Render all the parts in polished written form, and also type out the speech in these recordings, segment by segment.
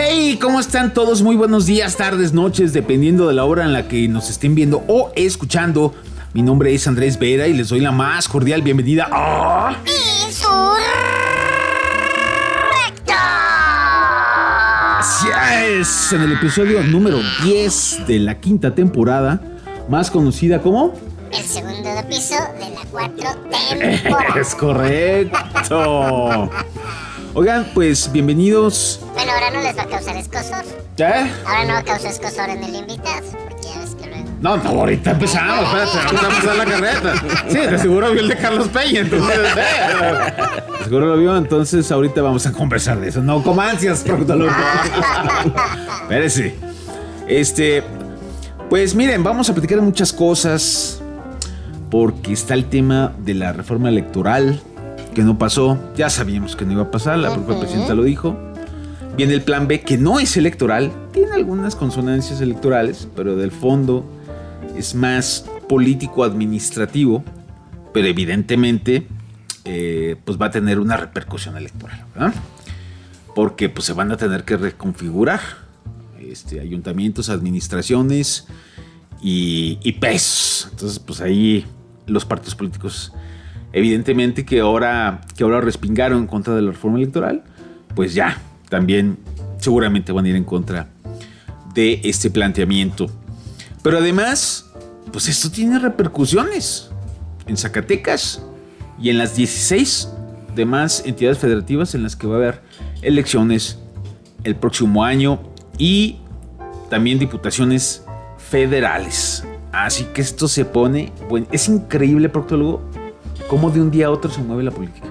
Hey, ¿cómo están todos? Muy buenos días, tardes, noches, dependiendo de la hora en la que nos estén viendo o escuchando. Mi nombre es Andrés Vera y les doy la más cordial bienvenida a... Así es, en el episodio número 10 de la quinta temporada, más conocida como... El segundo piso de la 4 temporada. Es correcto. Oigan, pues bienvenidos. Bueno, ahora no les va a causar escosor. ¿Qué? Ahora no va a causar escosor en el invitado, porque ya ves que luego... No, ahorita empezamos, espérate, vamos a pasar la carreta. Sí, de seguro vio el de Carlos Peña, entonces... De seguro lo vio, entonces ahorita vamos a conversar de eso. No, con ansias, proctólogo. Espérese. Pues miren, vamos a platicar de muchas cosas, porque está el tema de la reforma electoral, que no pasó. Ya sabíamos que no iba a pasar, la propia presidenta lo dijo. Viene el plan B, que no es electoral, tiene algunas consonancias electorales, pero del fondo es más político-administrativo, pero evidentemente pues va a tener una repercusión electoral, ¿verdad? Porque pues se van a tener que reconfigurar ayuntamientos, administraciones y pesos. Entonces pues ahí los partidos políticos, evidentemente que ahora respingaron en contra de la reforma electoral, pues ya también seguramente van a ir en contra de este planteamiento. Pero además, pues esto tiene repercusiones en Zacatecas y en las 16 demás entidades federativas en las que va a haber elecciones el próximo año y también diputaciones federales. Así que esto se pone... Bueno, es increíble, proctólogo, cómo de un día a otro se mueve la política.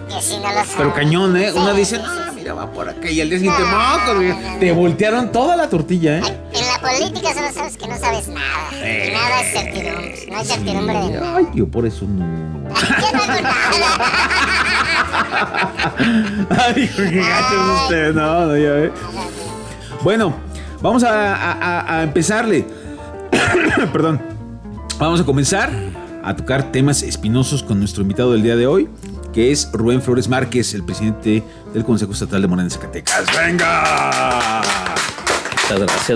Que si no lo saben. Pero cañón, ¿eh? Sí, Uno dice, sí, sí. mira, va por acá. Y al día siguiente, te voltearon toda la tortilla, ¿eh? Ay, en la política solo sabes que no sabes nada. Y nada es certidumbre. No hay certidumbre de nada. Ay, yo por eso no. ¿Qué no hago nada? Ay, qué gacho es usted, no, ya ve. Bueno, vamos a empezarle. Perdón. Vamos a comenzar a tocar temas espinosos con nuestro invitado del día de hoy, que es Rubén Flores Márquez, el presidente del Consejo Estatal de Morena en Zacatecas. ¡Venga!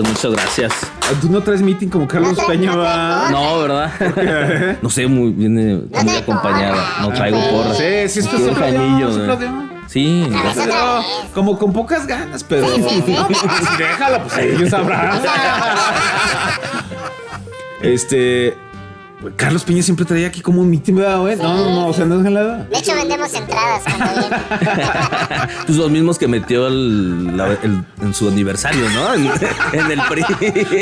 Muchas gracias. ¿Tú no traes meeting como Carlos Peña, va? No, ¿verdad? No sé, viene muy acompañada. No traigo porra. Sí, esto es otro Jaimillo. Sí, pero como con pocas ganas, pero... No, pues, déjala, pues ellos sabrán. Carlos Peña siempre traía aquí como un meeting, ¿verdad, güey? Sí. No, o sea, no es jalada. De hecho, vendemos entradas cuando viene. Pues los mismos que metió en su aniversario, ¿no? En el PRI.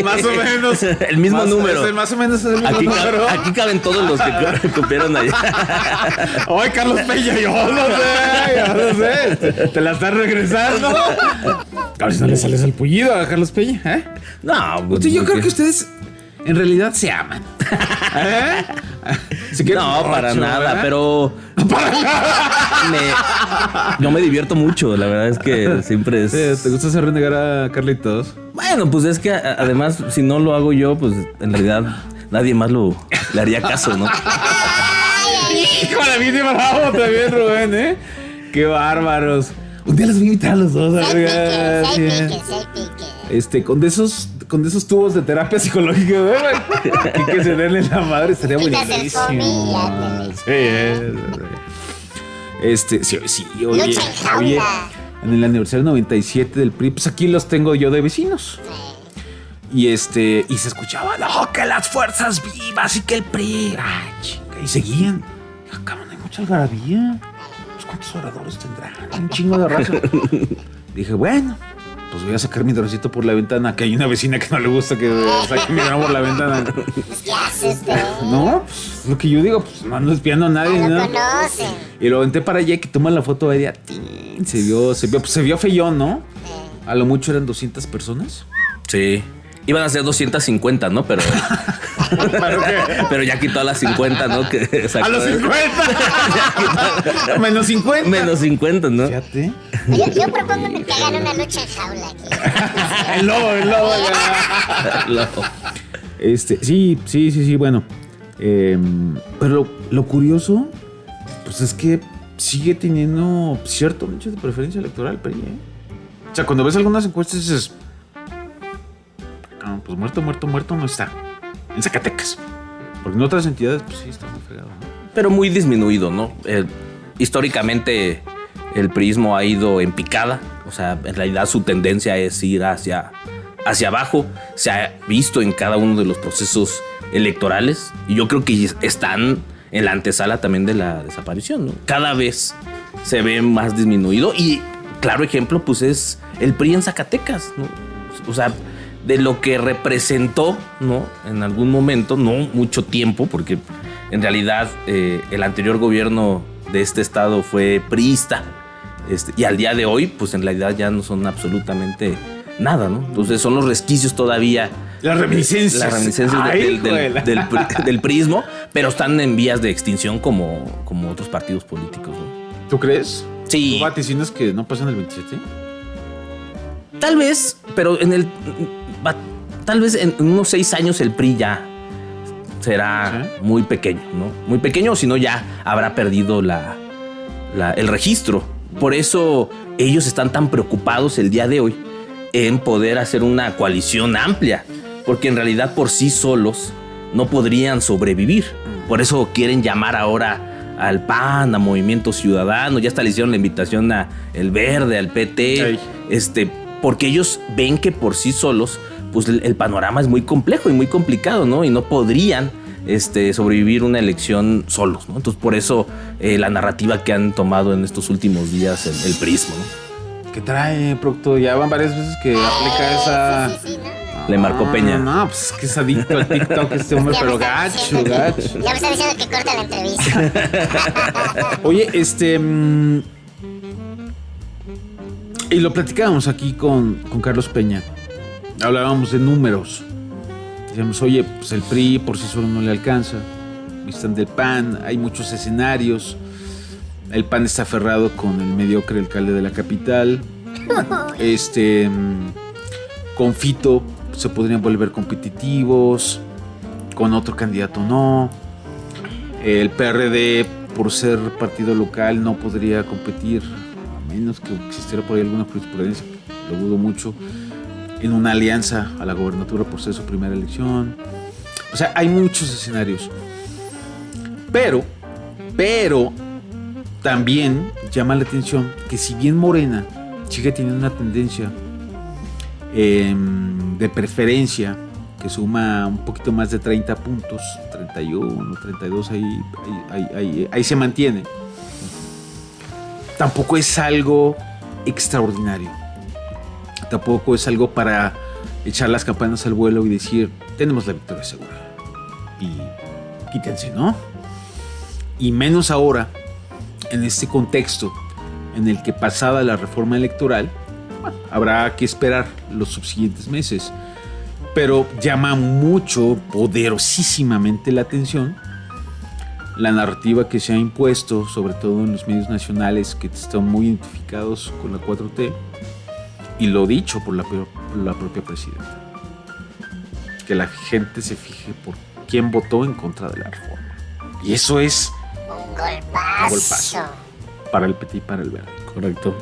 Más o menos. El mismo número. Más o menos es el mismo número. Aquí caben todos los que cupieron allá. Ay, Carlos Peña, yo no sé. Te la estás regresando. A ver si no le sales al pullido a Carlos Peña, ¿eh? No, pues yo creo que ustedes... En realidad se aman. ¿Eh? No, para nada, ¿eh? Pero... Para nada. Yo me divierto mucho, la verdad es que siempre es... ¿Te gusta hacer renegar a Carlitos? Bueno, pues es que además, si no lo hago yo, pues en realidad nadie más le haría caso, ¿no? Híjole, bien bravo también, Rubén, ¿eh? Qué bárbaros. Un día los voy a invitar a los dos. Con de esos tubos de terapia psicológica, güey, y que se den en la madre, estaría buenísimo. Sí, oye, en el aniversario 97 del PRI, pues aquí los tengo yo de vecinos. Y se escuchaba, no, que las fuerzas vivas y que el PRI, ay, chica, y seguían. Cabrón, hay mucha algarabía. ¿Cuántos oradores tendrán? Un chingo de raza. Dije, bueno, pues voy a sacar mi dracito por la ventana, que hay una vecina que no le gusta que saque mi drone por la ventana. ¿Qué haces, güey? No, pues lo que yo digo, pues no ando espiando a nadie, no ¿no? Conocen. Y lo aventé para allá y que toma la foto de ella. Se vio feyón, ¿no? A lo mucho eran 200 personas. Sí. Iban a ser 250, ¿no? Pero pero ya quitó a las 50, ¿no? ¡A los 50! Menos 50. Menos 50, ¿no? Fíjate. Yo propongo que hagan una lucha en jaula aquí. El lobo. Sí, bueno. Pero lo curioso, pues es que sigue teniendo cierto nicho de preferencia electoral, PRI, ¿eh? O sea, cuando ves algunas encuestas dices, no, pues muerto no está. En Zacatecas. Porque en otras entidades, pues sí, está muy fregado, ¿no? Pero muy disminuido, ¿no? Históricamente el priismo ha ido en picada. O sea, en realidad su tendencia es ir hacia abajo. Se ha visto en cada uno de los procesos electorales. Y yo creo que están en la antesala también de la desaparición, ¿no? Cada vez se ve más disminuido. Y claro ejemplo, pues es el PRI en Zacatecas, ¿no? O sea, de lo que representó, ¿no? En algún momento, no mucho tiempo, porque en realidad el anterior gobierno de este estado fue priista. Y al día de hoy, pues en realidad ya no son absolutamente nada, ¿no? Entonces son los resquicios todavía. Las reminiscencias. Del priismo, pero están en vías de extinción como otros partidos políticos, ¿no? ¿Tú crees? Sí. ¿Tú vaticinas que no pasan el 27? Tal vez, pero tal vez en unos 6 años el PRI ya será muy pequeño, ¿no? Muy pequeño, o si no ya habrá perdido el registro. Por eso ellos están tan preocupados el día de hoy en poder hacer una coalición amplia, porque en realidad por sí solos no podrían sobrevivir. Por eso quieren llamar ahora al PAN, a Movimiento Ciudadano, ya hasta le hicieron la invitación a El Verde, al PT, porque ellos ven que por sí solos pues el panorama es muy complejo y muy complicado, ¿no? Y no podrían sobrevivir una elección solos, ¿no? Entonces por eso la narrativa que han tomado en estos últimos días el priismo, ¿no? ¿Qué trae, producto? Ya van varias veces que aplica esa... Sí, ¿no? Le marcó Peña. No, pues es que es adicto al TikTok este hombre, pero gacho. Ya me está diciendo que corta la entrevista. Oye, y lo platicábamos aquí con Carlos Peña. Hablábamos de números. Decíamos, oye, pues el PRI por sí solo no le alcanza. Están del PAN, hay muchos escenarios. El PAN está aferrado con el mediocre alcalde de la capital. Con Fito se podrían volver competitivos. Con otro candidato no. El PRD, por ser partido local, no podría competir, a menos que existiera por ahí alguna jurisprudencia, lo dudo mucho, en una alianza a la gobernatura por ser su primera elección. O sea, hay muchos escenarios. Pero también llama la atención que si bien Morena sigue teniendo una tendencia de preferencia que suma un poquito más de 30 puntos, 31, 32, ahí se mantiene. Tampoco es algo extraordinario. Tampoco es algo para echar las campanas al vuelo y decir, tenemos la victoria segura. Y quítense, ¿no? Y menos ahora, en este contexto en el que pasada la reforma electoral, bueno, habrá que esperar los subsiguientes meses. Pero llama mucho, poderosísimamente la atención la narrativa que se ha impuesto, sobre todo en los medios nacionales que están muy identificados con la 4T, y lo dicho por la propia presidenta. Que la gente se fije por quién votó en contra de la reforma. Y eso es un golpazo. Para el PT y para el Verde. Correcto.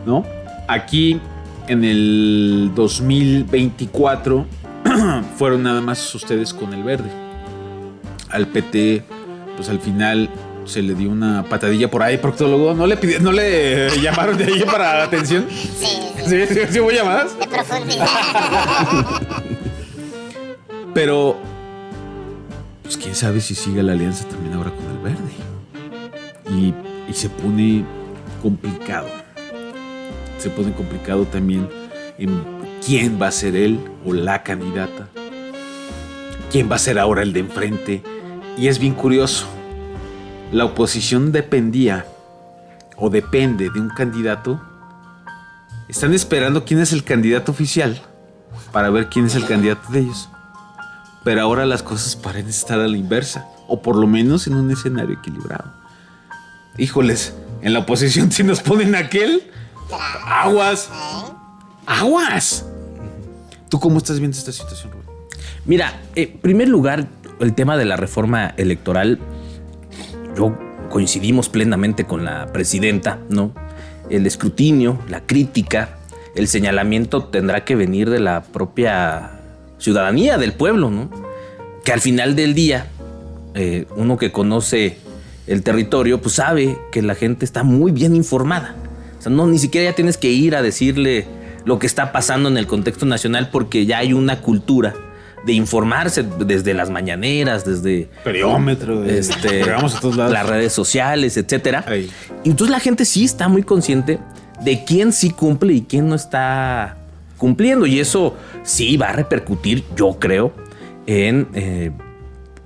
¿No? Aquí, en el 2024, fueron nada más ustedes con el Verde. Al PT, pues al final se le dio una patadilla por ahí, proctólogo. ¿No le llamaron de ahí para atención? Sí, hubo llamadas. De profundidad. Pero, pues quién sabe si sigue la alianza también ahora con el Verde. Y se pone complicado. Se pone complicado también en quién va a ser él o la candidata. ¿Quién va a ser ahora el de enfrente? Y es bien curioso. La oposición dependía o depende de un candidato. Están esperando quién es el candidato oficial para ver quién es el candidato de ellos. Pero ahora las cosas parecen estar a la inversa, o por lo menos en un escenario equilibrado. Híjoles, en la oposición si nos ponen aquel, aguas. ¡Aguas! ¿Tú cómo estás viendo esta situación, Rubén? Mira, en primer lugar, el tema de la reforma electoral, yo coincidimos plenamente con la presidenta, ¿no? El escrutinio, la crítica, el señalamiento tendrá que venir de la propia ciudadanía, del pueblo, ¿no? Que al final del día, uno que conoce el territorio, pues sabe que la gente está muy bien informada. O sea, no, ni siquiera ya tienes que ir a decirle lo que está pasando en el contexto nacional, porque ya hay una cultura de informarse desde las mañaneras, desde periómetro, llegamos a todos lados, las redes sociales, etcétera. Ahí. Y entonces la gente sí está muy consciente de quién sí cumple y quién no está cumpliendo, y eso sí va a repercutir, yo creo, en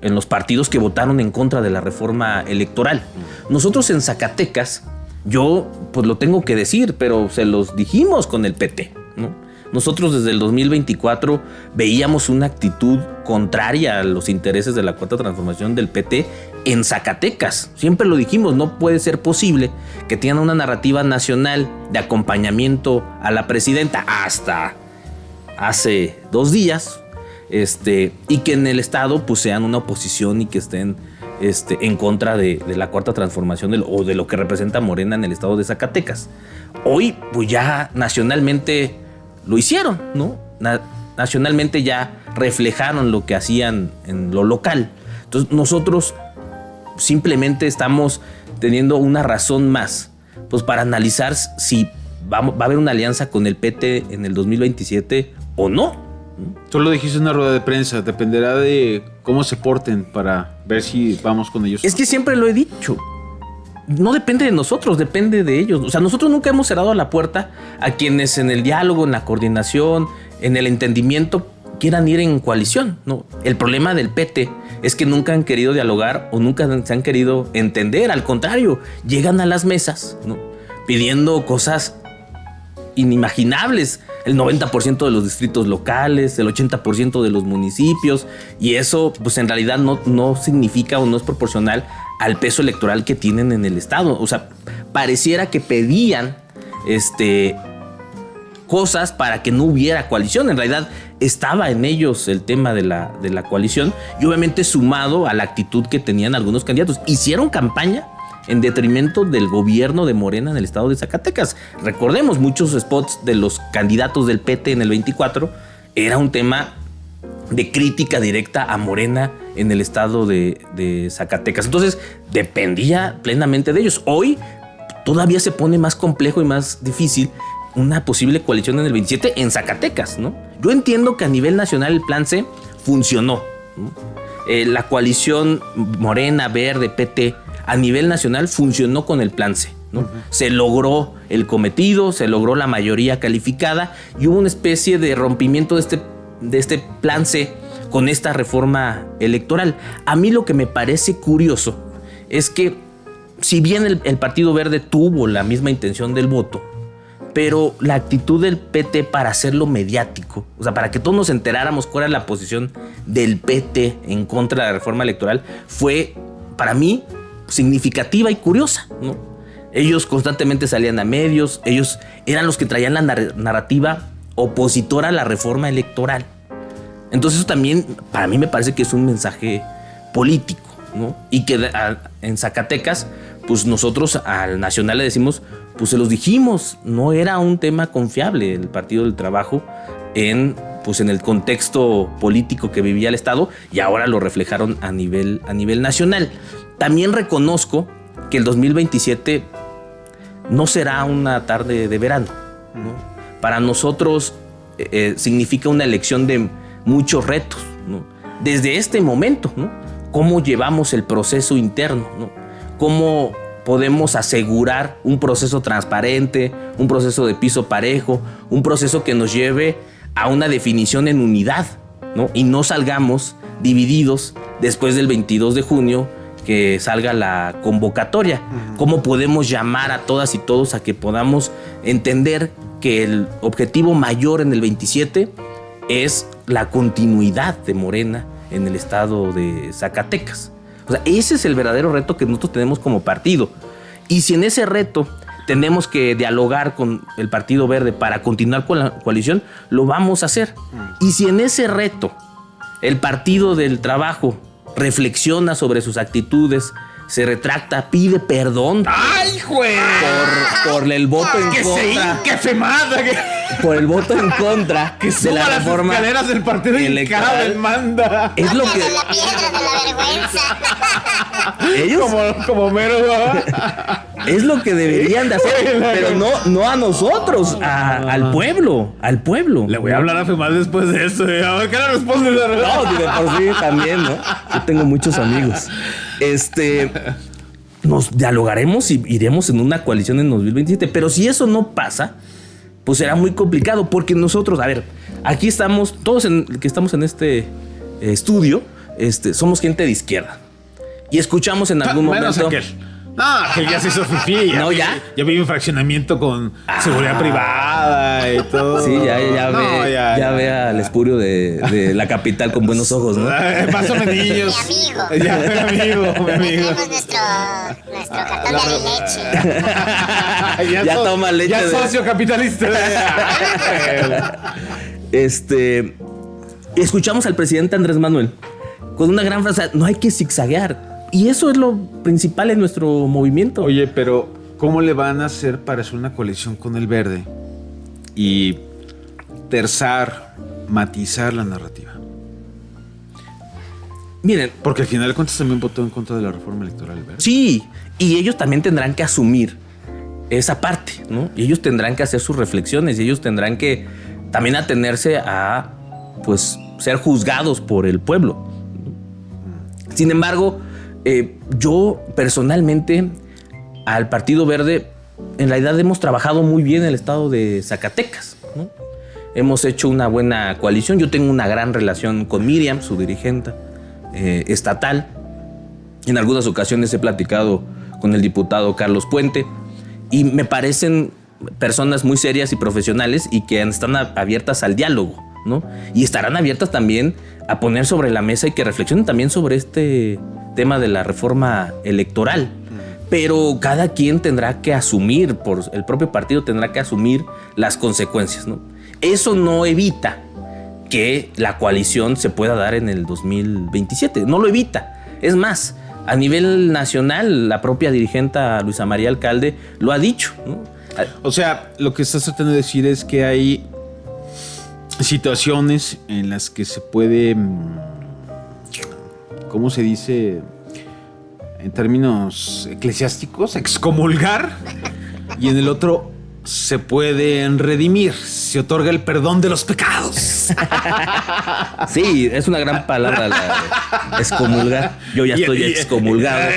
los partidos que votaron en contra de la reforma electoral. Nosotros en Zacatecas, yo pues lo tengo que decir, pero se los dijimos con el PT, ¿no? Nosotros desde el 2024 veíamos una actitud contraria a los intereses de la Cuarta Transformación del PT en Zacatecas. Siempre lo dijimos, no puede ser posible que tengan una narrativa nacional de acompañamiento a la presidenta hasta hace 2 días, y que en el estado pues sean una oposición y que estén en contra de la Cuarta Transformación o de lo que representa Morena en el estado de Zacatecas. Hoy pues ya nacionalmente lo hicieron, ¿no? Nacionalmente ya reflejaron lo que hacían en lo local. Entonces nosotros simplemente estamos teniendo una razón más, pues para analizar si va a haber una alianza con el PT en el 2027 o no. Tú lo dijiste en una rueda de prensa, dependerá de cómo se porten para ver si vamos con ellos. Es que siempre lo he dicho. No depende de nosotros, depende de ellos. O sea, nosotros nunca hemos cerrado la puerta a quienes en el diálogo, en la coordinación, en el entendimiento quieran ir en coalición, ¿no? El problema del PT es que nunca han querido dialogar o nunca se han querido entender. Al contrario, llegan a las mesas, ¿no? Pidiendo cosas inimaginables. El 90% de los distritos locales, el 80% de los municipios, y eso pues en realidad no significa o no es proporcional al peso electoral que tienen en el estado. O sea, pareciera que pedían cosas para que no hubiera coalición. En realidad estaba en ellos el tema de la coalición, y obviamente sumado a la actitud que tenían algunos candidatos. Hicieron campaña en detrimento del gobierno de Morena en el estado de Zacatecas. Recordemos, muchos spots de los candidatos del PT en el 24 era un tema de crítica directa a Morena en el estado de Zacatecas. Entonces, dependía plenamente de ellos. Hoy todavía se pone más complejo y más difícil una posible coalición en el 27 en Zacatecas, ¿no? Yo entiendo que a nivel nacional el plan C funcionó, ¿no? La coalición Morena, Verde, PT a nivel nacional funcionó con el plan C, ¿no? Uh-huh. Se logró el cometido, se logró la mayoría calificada y hubo una especie de rompimiento de este plan C con esta reforma electoral. A mí lo que me parece curioso es que si bien el Partido Verde tuvo la misma intención del voto, pero la actitud del PT para hacerlo mediático, o sea, para que todos nos enteráramos cuál era la posición del PT en contra de la reforma electoral, fue para mí significativa y curiosa, ¿no? Ellos constantemente salían a medios, ellos eran los que traían la narrativa opositora a la reforma electoral. Entonces eso también para mí me parece que es un mensaje político, ¿no? Y que en Zacatecas, pues nosotros al Nacional le decimos, pues se los dijimos, no era un tema confiable el Partido del Trabajo en el contexto político que vivía el Estado, y ahora lo reflejaron a nivel nacional. También reconozco que el 2027 no será una tarde de verano, ¿no? Para nosotros significa una elección de muchos retos, ¿no? Desde este momento, ¿no? ¿Cómo llevamos el proceso interno, ¿no? ¿Cómo podemos asegurar un proceso transparente, un proceso de piso parejo, un proceso que nos lleve a una definición en unidad, ¿no? Y no salgamos divididos después del 22 de junio que salga la convocatoria? ¿Cómo podemos llamar a todas y todos a que podamos entender que el objetivo mayor en el 27 es la continuidad de Morena en el estado de Zacatecas? O sea, ese es el verdadero reto que nosotros tenemos como partido. Y si en ese reto tenemos que dialogar con el Partido Verde para continuar con la coalición, lo vamos a hacer. Y si en ese reto el Partido del Trabajo reflexiona sobre sus actitudes, se retracta, pide perdón. ¡Ay, güey! Por el voto en ¡Que contra. ¡Qué femada! Por el voto en contra Que de suba la las reforma escaleras del partido electoral. y manda. Es lo que De la piedra de la vergüenza. ellos Como mero. es lo que deberían de hacer, pero no a nosotros, al pueblo, Le voy a hablar a Femad después de esto. A ver qué le responde. No, de por sí también, ¿no? Yo tengo muchos amigos. Nos dialogaremos y iremos en una coalición en 2027. Pero si eso no pasa, pues será muy complicado. Porque nosotros, a ver, aquí estamos, todos que estamos en este estudio, somos gente de izquierda. Y escuchamos en algún Menos momento. aquel. No, que ya se hizo fifí. No, ya. Ya vive un fraccionamiento con seguridad privada y todo. Sí, ya No, ve al espurio de la capital con buenos ojos, ¿no? Pásame niños. Mi amigo. Ya, mi amigo. Tenemos nuestro cartón de leche. Ya toma leche Ya de- socio capitalista. Escuchamos al presidente Andrés Manuel con una gran frase: no hay que zigzaguear. Y eso es lo principal en nuestro movimiento. Oye, pero ¿cómo le van a hacer para hacer una coalición con el verde y matizar la narrativa? Miren, Porque al final de cuentas también votó en contra de la reforma electoral, ¿verdad? sí, y ellos también tendrán que asumir esa parte, ¿no? Y ellos tendrán que hacer sus reflexiones y ellos tendrán que también atenerse a, pues, ser juzgados por el pueblo. Sin embargo, yo personalmente al Partido Verde en realidad hemos trabajado muy bien en el estado de Zacatecas, ¿no? Hemos hecho una buena coalición. Yo tengo una gran relación con Miriam, su dirigente estatal. En algunas ocasiones he platicado con el diputado Carlos Puente y me parecen personas muy serias y profesionales y que están abiertas al diálogo, ¿no? Y estarán abiertas también a poner sobre la mesa y que reflexionen también sobre este tema de la reforma electoral. Pero cada quien tendrá que asumir, el propio partido tendrá que asumir las consecuencias, ¿no? Eso no evita que la coalición se pueda dar en el 2027. No lo evita. Es más, a nivel nacional, la propia dirigente Luisa María Alcalde lo ha dicho, ¿no? O sea, lo que estás tratando de decir es que hay situaciones en las que se puede, ¿cómo se dice en términos eclesiásticos? Excomulgar, y en el otro se pueden redimir, se otorga el perdón de los pecados. Sí, es una gran palabra la excomulgar. Yo ya estoy excomulgado.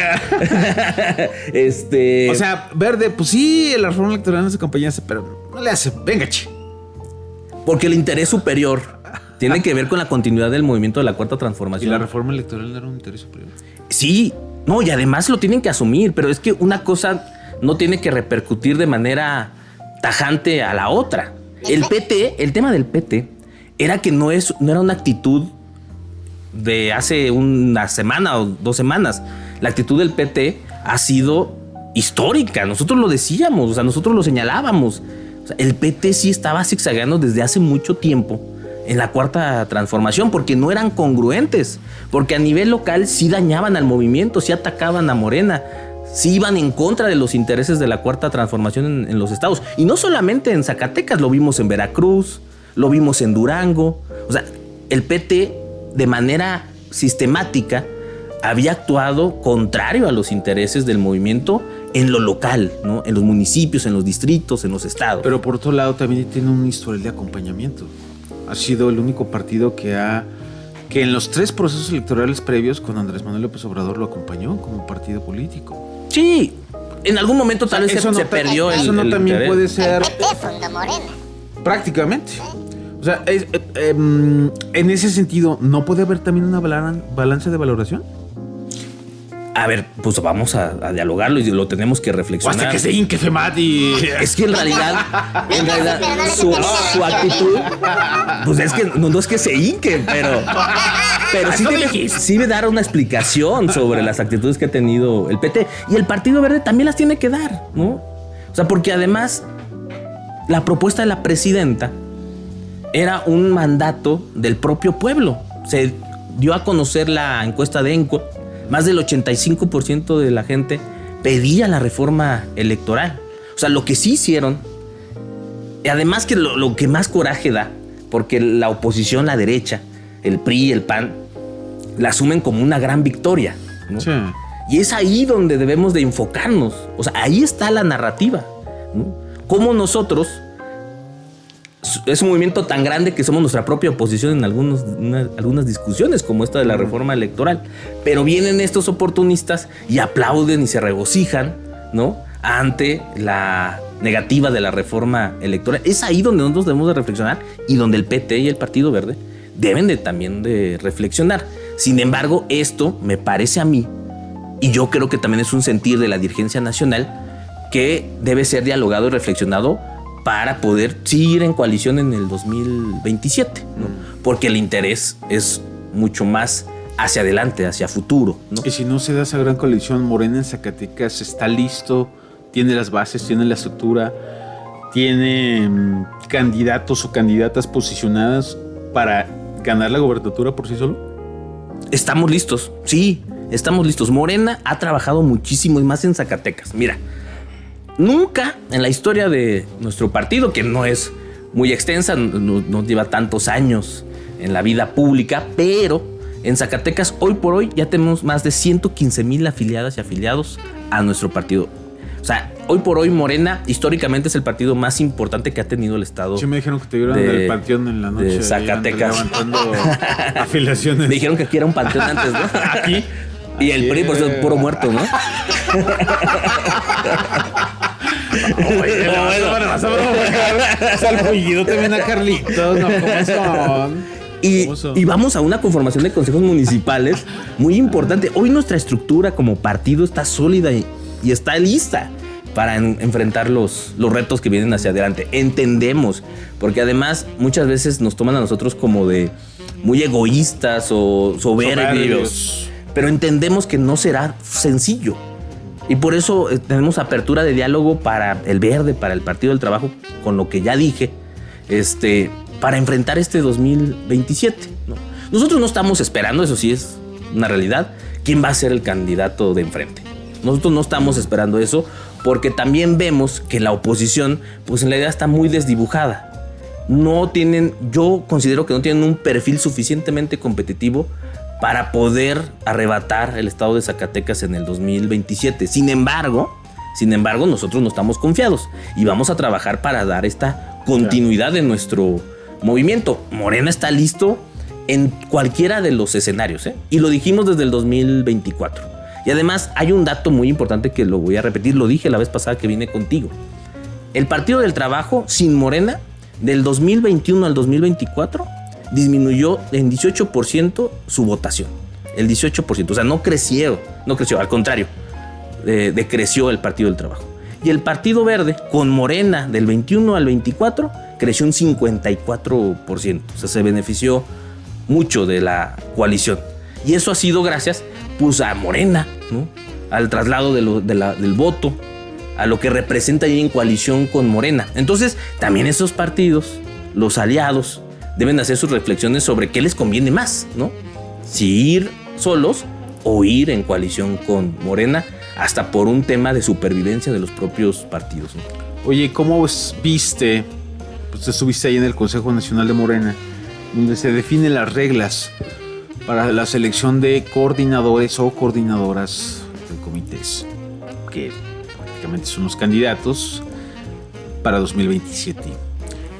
O sea, Verde, pues sí, la reforma electoral no se acompaña, pero no le hace. Venga, che. Porque el interés superior tiene que ver con la continuidad del movimiento de la Cuarta ¿Y Transformación. la reforma electoral no era un interés superior? Sí, no, y además lo tienen que asumir, pero es que una cosa no tiene que repercutir de manera tajante a la otra. El tema del PT era que no era una actitud de hace una semana o 2 semanas. La actitud del PT ha sido histórica. Nosotros lo decíamos, o sea, nosotros lo señalábamos. O sea, el PT sí estaba zigzagueando desde hace mucho tiempo en la Cuarta Transformación porque no eran congruentes, porque a nivel local sí dañaban al movimiento, sí atacaban a Morena, sí iban en contra de los intereses de la Cuarta Transformación en los estados. Y no solamente en Zacatecas, lo vimos en Veracruz, lo vimos en Durango. O sea, el PT de manera sistemática había actuado contrario a los intereses del movimiento en lo local, ¿no? En los municipios, en los distritos, en los estados. Pero por otro lado también tiene un historial de acompañamiento. Ha sido el único partido que en los 3 procesos electorales previos con Andrés Manuel López Obrador lo acompañó como partido político. Sí, en algún momento tal vez se perdió eso no el también interés. puede ser El PT fundó Morena. prácticamente. O sea, en ese sentido, ¿no puede haber también una balanza de valoración? A ver, pues vamos a dialogarlo y lo tenemos que O reflexionar. hasta que se hinque Femat y... Es que en realidad su actitud, pues es que no es que se hinque, pero sí debe dar una explicación sobre las actitudes que ha tenido el PT. Y el Partido Verde también las tiene que dar, ¿no? O sea, porque además la propuesta de la presidenta era un mandato del propio pueblo. Se dio a conocer la encuesta de ENCO Más del 85% de la gente pedía la reforma electoral. O sea, lo que sí hicieron, y además que lo que más coraje da, porque la oposición, la derecha, el PRI, el PAN, la asumen como una gran victoria, ¿no? Sí. Y es ahí donde debemos de enfocarnos. O sea, ahí está la narrativa, ¿no? Cómo nosotros, es un movimiento tan grande que somos nuestra propia oposición en algunas discusiones, como esta de la reforma electoral. Pero vienen estos oportunistas y aplauden y se regocijan, ¿no?, ante la negativa de la reforma electoral. Es ahí donde nosotros debemos de reflexionar y donde el PT y el Partido Verde deben de también de reflexionar. Sin embargo, esto me parece a mí, y yo creo que también es un sentir de la dirigencia nacional, que debe ser dialogado y reflexionado para poder seguir en coalición en el 2027, ¿no? Porque el interés es mucho más hacia adelante, hacia futuro, ¿no? Y si no se da esa gran coalición, Morena en Zacatecas está listo, tiene las bases, tiene la estructura, tiene candidatos o candidatas posicionadas para ganar la gobernatura por sí solo. Estamos listos, sí, estamos listos. Morena ha trabajado muchísimo y más en Zacatecas. Mira, nunca en la historia de nuestro partido, que no es muy extensa, no lleva tantos años en la vida pública, pero en Zacatecas hoy por hoy ya tenemos más de 115,000 afiliadas y afiliados a nuestro partido. O sea, hoy por hoy Morena históricamente es el partido más importante que ha tenido el estado. Sí, me dijeron que te vieron del panteón en la noche de Zacatecas. Levantando afiliaciones. Me dijeron que aquí era un panteón antes, ¿no? Aquí. Y el PRI, por eso es puro muerto, ¿no? Oye, vas a provocar salpullido también a Carlitos, ¿no? ¿Cómo son? Y vamos a una conformación de consejos municipales muy importante. Hoy nuestra estructura como partido está sólida y está lista para enfrentar los retos que vienen hacia adelante. Entendemos, porque además muchas veces nos toman a nosotros como de muy egoístas o soberbios. Pero entendemos que no será sencillo. Y por eso tenemos apertura de diálogo para el Verde, para el Partido del Trabajo, con lo que ya dije, para enfrentar este 2027, ¿no? Nosotros no estamos esperando, eso sí es una realidad, quién va a ser el candidato de enfrente. Nosotros no estamos esperando eso, porque también vemos que la oposición, pues en la idea está muy desdibujada. Yo considero que no tienen un perfil suficientemente competitivo para poder arrebatar el estado de Zacatecas en el 2027. Sin embargo, nosotros no estamos confiados y vamos a trabajar para dar esta continuidad de nuestro movimiento. Morena está listo en cualquiera de los escenarios, ¿eh? Y lo dijimos desde el 2024. Y además hay un dato muy importante que lo voy a repetir, lo dije la vez pasada que vine contigo. El Partido del Trabajo sin Morena, del 2021 al 2024, disminuyó en 18% su votación. El 18%, o sea, no creció, al contrario, decreció el Partido del Trabajo. Y el Partido Verde, con Morena, del 21 al 24, creció un 54%. O sea, se benefició mucho de la coalición. Y eso ha sido gracias, pues, a Morena, ¿no? Al traslado del voto, a lo que representa ahí en coalición con Morena. Entonces, también esos partidos, los aliados, deben hacer sus reflexiones sobre qué les conviene más, ¿no? Si ir solos o ir en coalición con Morena, hasta por un tema de supervivencia de los propios partidos, ¿no? Oye, ¿cómo viste? Pues te estuviste ahí en el Consejo Nacional de Morena, donde se definen las reglas para la selección de coordinadores o coordinadoras de comités, que prácticamente son los candidatos para 2027.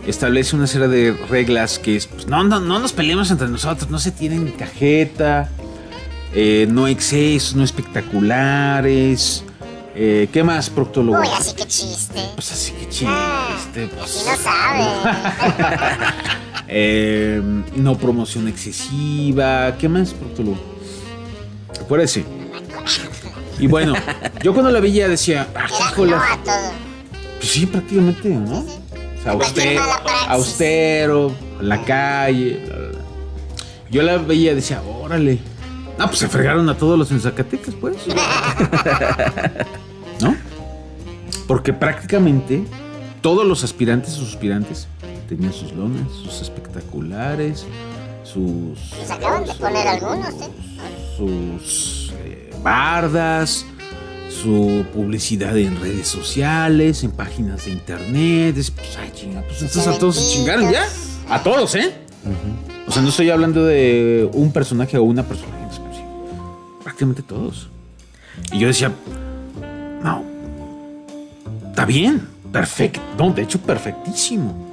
Establece una serie de reglas que es, pues, no nos peleemos entre nosotros, no se tienen cajeta, no excesos, no espectaculares. ¿Qué más, proctólogo? Uy, así que chiste. Pues así que chiste. Pues, Si no sabe. No promoción excesiva. ¿Qué más, proctólogo? Acuérdese. Y bueno, yo cuando la veía decía, híjole. No a todo. Pues sí, prácticamente, ¿no? O sea, austero, en la calle. Bla, bla, bla. Yo la veía y decía, órale. Ah, pues se fregaron a todos los en Zacatecas, pues. ¿No? Porque prácticamente todos los aspirantes o suspirantes tenían sus lonas, sus espectaculares, sus... Nos acaban de poner algunos, ¿eh? Sus bardas, su publicidad en redes sociales, en páginas de internet. Pues, chinga, pues estos a todos se chingaron ya. A todos, ¿eh? Uh-huh. O sea, no estoy hablando de un personaje o una persona en exclusivo. Prácticamente todos. Y yo decía, no, está bien, perfecto. No, de hecho, perfectísimo.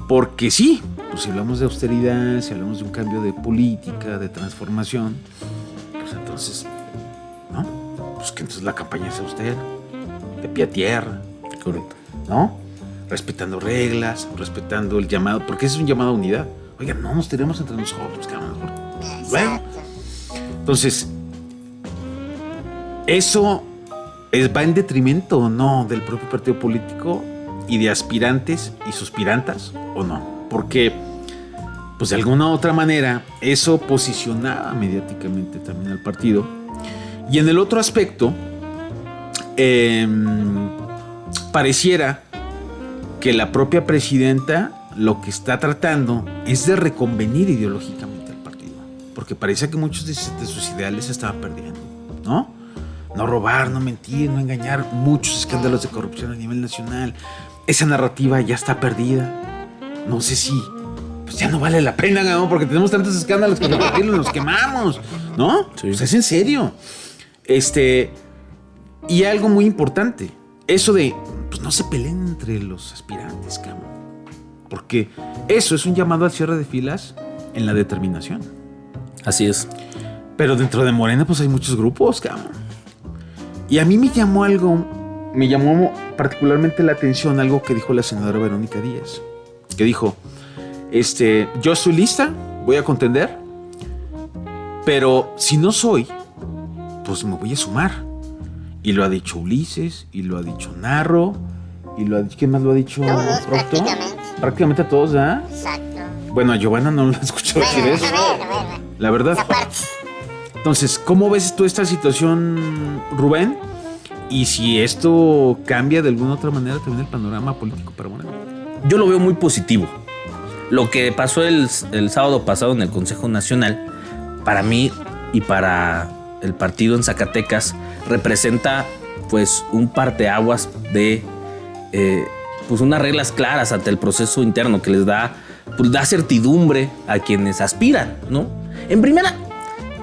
Porque sí, pues si hablamos de austeridad, si hablamos de un cambio de política, de transformación, pues entonces, ¿no? Pues que entonces la campaña sea austera, de pie a tierra. Correcto. ¿No? Respetando reglas, respetando el llamado, porque ese es un llamado a unidad. Oigan, no nos tenemos entre nosotros, que a lo mejor. Bueno, entonces, eso va en detrimento o no del propio partido político y de aspirantes y suspirantas o no, porque pues de alguna u otra manera eso posicionaba mediáticamente también al partido. Y en el otro aspecto, pareciera que la propia presidenta lo que está tratando es de reconvenir ideológicamente al partido, porque parece que muchos de sus ideales se estaban perdiendo, ¿no? No robar, no mentir, no engañar, muchos escándalos de corrupción a nivel nacional. Esa narrativa ya está perdida. No sé si pues ya no vale la pena, ¿no? Porque tenemos tantos escándalos que nos quemamos, ¿no? Sí. Pues es en serio. Y algo muy importante, eso de pues no se peleen entre los aspirantes, cabrón. Porque eso es un llamado al cierre de filas en la determinación. Así es. Pero dentro de Morena pues hay muchos grupos, cabrón. Y a mí me llamó particularmente la atención algo que dijo la senadora Verónica Díaz, que dijo, yo estoy lista, voy a contender, pero si no soy, pues me voy a sumar. Y lo ha dicho Ulises, y lo ha dicho Narro, y lo ha dicho, ¿qué más lo ha dicho? Todos, prácticamente a todos, ¿ah? Exacto. Bueno, a Giovanna no lo escuchó decir eso. Bueno. La verdad. Entonces, ¿cómo ves tú esta situación, Rubén? Y si esto cambia de alguna otra manera también el panorama político para Morena. Yo lo veo muy positivo. Lo que pasó el sábado pasado en el Consejo Nacional, para mí y para el partido en Zacatecas, representa pues un parteaguas de pues unas reglas claras ante el proceso interno que les da certidumbre a quienes aspiran, ¿no? En primera,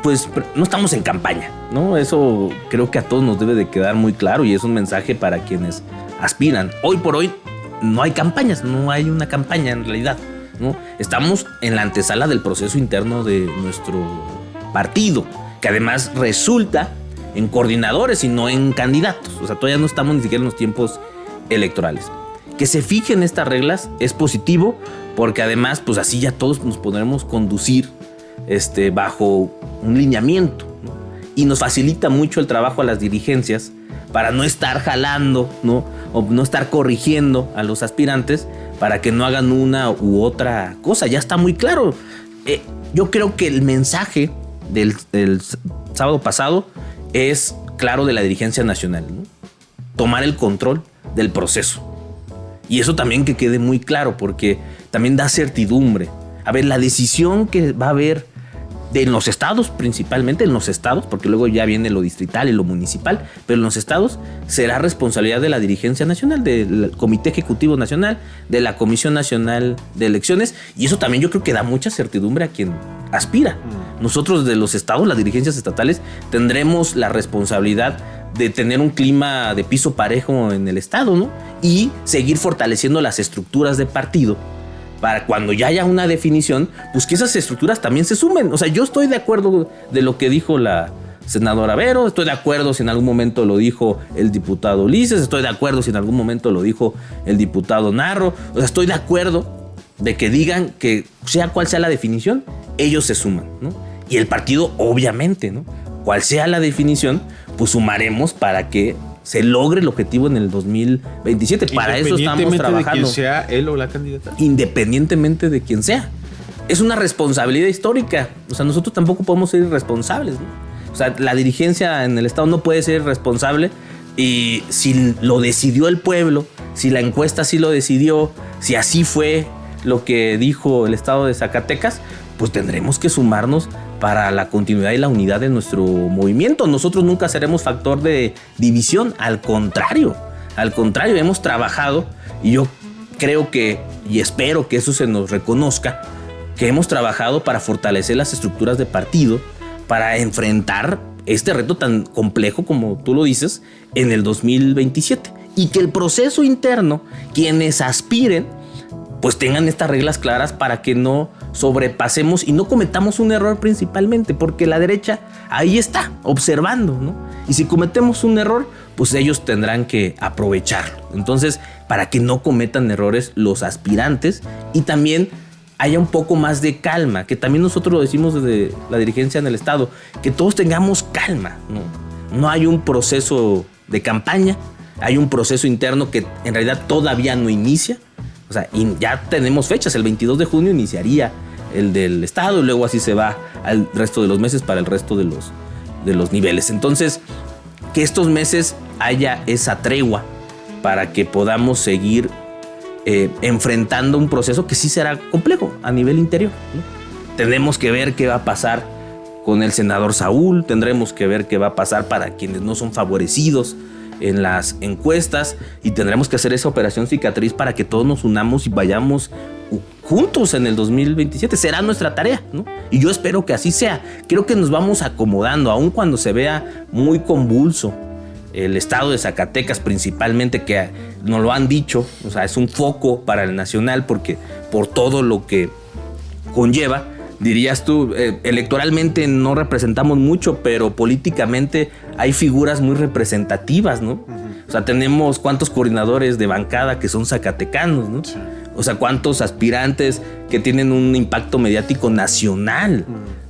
pues no estamos en campaña, ¿no? Eso creo que a todos nos debe de quedar muy claro y es un mensaje para quienes aspiran. Hoy por hoy no hay campañas, no hay una campaña en realidad, ¿no? Estamos en la antesala del proceso interno de nuestro partido, que además resulta en coordinadores y no en candidatos. O sea, todavía no estamos ni siquiera en los tiempos electorales. Que se fijen estas reglas es positivo porque además pues así ya todos nos podremos conducir bajo un lineamiento, ¿no? Y nos facilita mucho el trabajo a las dirigencias para no estar jalando, ¿no? O no estar corrigiendo a los aspirantes para que no hagan una u otra cosa. Ya está muy claro. Yo creo que el mensaje del sábado pasado es claro de la dirigencia nacional, ¿no? Tomar el control del proceso. Y eso también que quede muy claro porque también da certidumbre. A ver, la decisión que va a haber en los estados, principalmente en los estados, porque luego ya viene lo distrital y lo municipal, pero en los estados será responsabilidad de la dirigencia nacional, del Comité Ejecutivo Nacional, de la Comisión Nacional de Elecciones, y eso también yo creo que da mucha certidumbre a quien aspira. Nosotros de los estados, las dirigencias estatales, tendremos la responsabilidad de tener un clima de piso parejo en el estado, ¿no? Y seguir fortaleciendo las estructuras de partido para cuando ya haya una definición, pues que esas estructuras también se sumen. O sea, yo estoy de acuerdo de lo que dijo la senadora Vero, estoy de acuerdo si en algún momento lo dijo el diputado Ulises, estoy de acuerdo si en algún momento lo dijo el diputado Narro, o sea, estoy de acuerdo de que digan que sea cual sea la definición, ellos se suman, ¿no? Y el partido, obviamente, ¿no? Cual sea la definición, pues sumaremos para que se logre el objetivo en el 2027. Para eso estamos trabajando. Independientemente de quién sea él o la candidata. Independientemente de quién sea. Es una responsabilidad histórica. O sea, nosotros tampoco podemos ser irresponsables, ¿no? O sea, la dirigencia en el estado no puede ser responsable y si lo decidió el pueblo, si la encuesta así lo decidió, si así fue lo que dijo el estado de Zacatecas, pues tendremos que sumarnos para la continuidad y la unidad de nuestro movimiento. Nosotros nunca seremos factor de división, al contrario, hemos trabajado, y yo creo que, y espero que eso se nos reconozca, que hemos trabajado para fortalecer las estructuras de partido, para enfrentar este reto tan complejo como tú lo dices en el 2027, y que el proceso interno, quienes aspiren, pues tengan estas reglas claras para que no sobrepasemos y no cometamos un error principalmente, porque la derecha ahí está observando, ¿no? Y si cometemos un error, pues ellos tendrán que aprovecharlo. Entonces, para que no cometan errores los aspirantes y también haya un poco más de calma, que también nosotros lo decimos desde la dirigencia en el Estado, que todos tengamos calma, ¿no? No hay un proceso de campaña, hay un proceso interno que en realidad todavía no inicia. O sea, ya tenemos fechas, el 22 de junio iniciaría el del Estado y luego así se va al resto de los meses para el resto de los niveles. Entonces, que estos meses haya esa tregua para que podamos seguir enfrentando un proceso que sí será complejo a nivel interior, ¿no? Tenemos que ver qué va a pasar con el senador Saúl, tendremos que ver qué va a pasar para quienes no son favorecidos en las encuestas, y tendremos que hacer esa operación cicatriz para que todos nos unamos y vayamos juntos en el 2027. Será nuestra tarea, ¿no? Y yo espero que así sea. Creo que nos vamos acomodando, aun cuando se vea muy convulso el estado de Zacatecas, principalmente, que nos lo han dicho, o sea, es un foco para el nacional porque por todo lo que conlleva. Dirías tú, electoralmente no representamos mucho, pero políticamente hay figuras muy representativas, ¿no? Uh-huh. O sea, tenemos cuántos coordinadores de bancada que son zacatecanos, ¿no? Sí. O sea, cuántos aspirantes que tienen un impacto mediático nacional,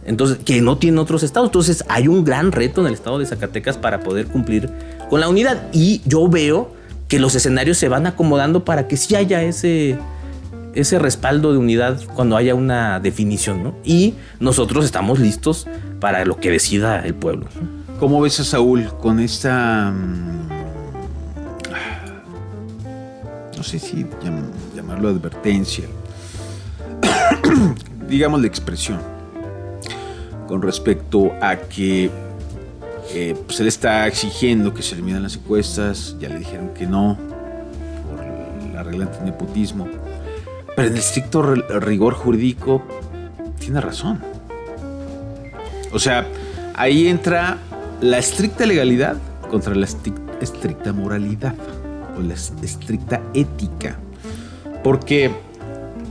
entonces, que no tienen otros estados. Entonces, hay un gran reto en el estado de Zacatecas para poder cumplir con la unidad. Y yo veo que los escenarios se van acomodando para que sí haya ese respaldo de unidad cuando haya una definición, ¿no? Y nosotros estamos listos para lo que decida el pueblo. ¿Cómo ves a Saúl con esta, no sé si llamarlo advertencia, digamos la expresión, con respecto a que pues él está exigiendo que se eliminen las encuestas, ya le dijeron que no, por la regla antinepotismo? Pero en el estricto rigor jurídico tiene razón. O sea, ahí entra la estricta legalidad contra la estricta moralidad o la estricta ética. Porque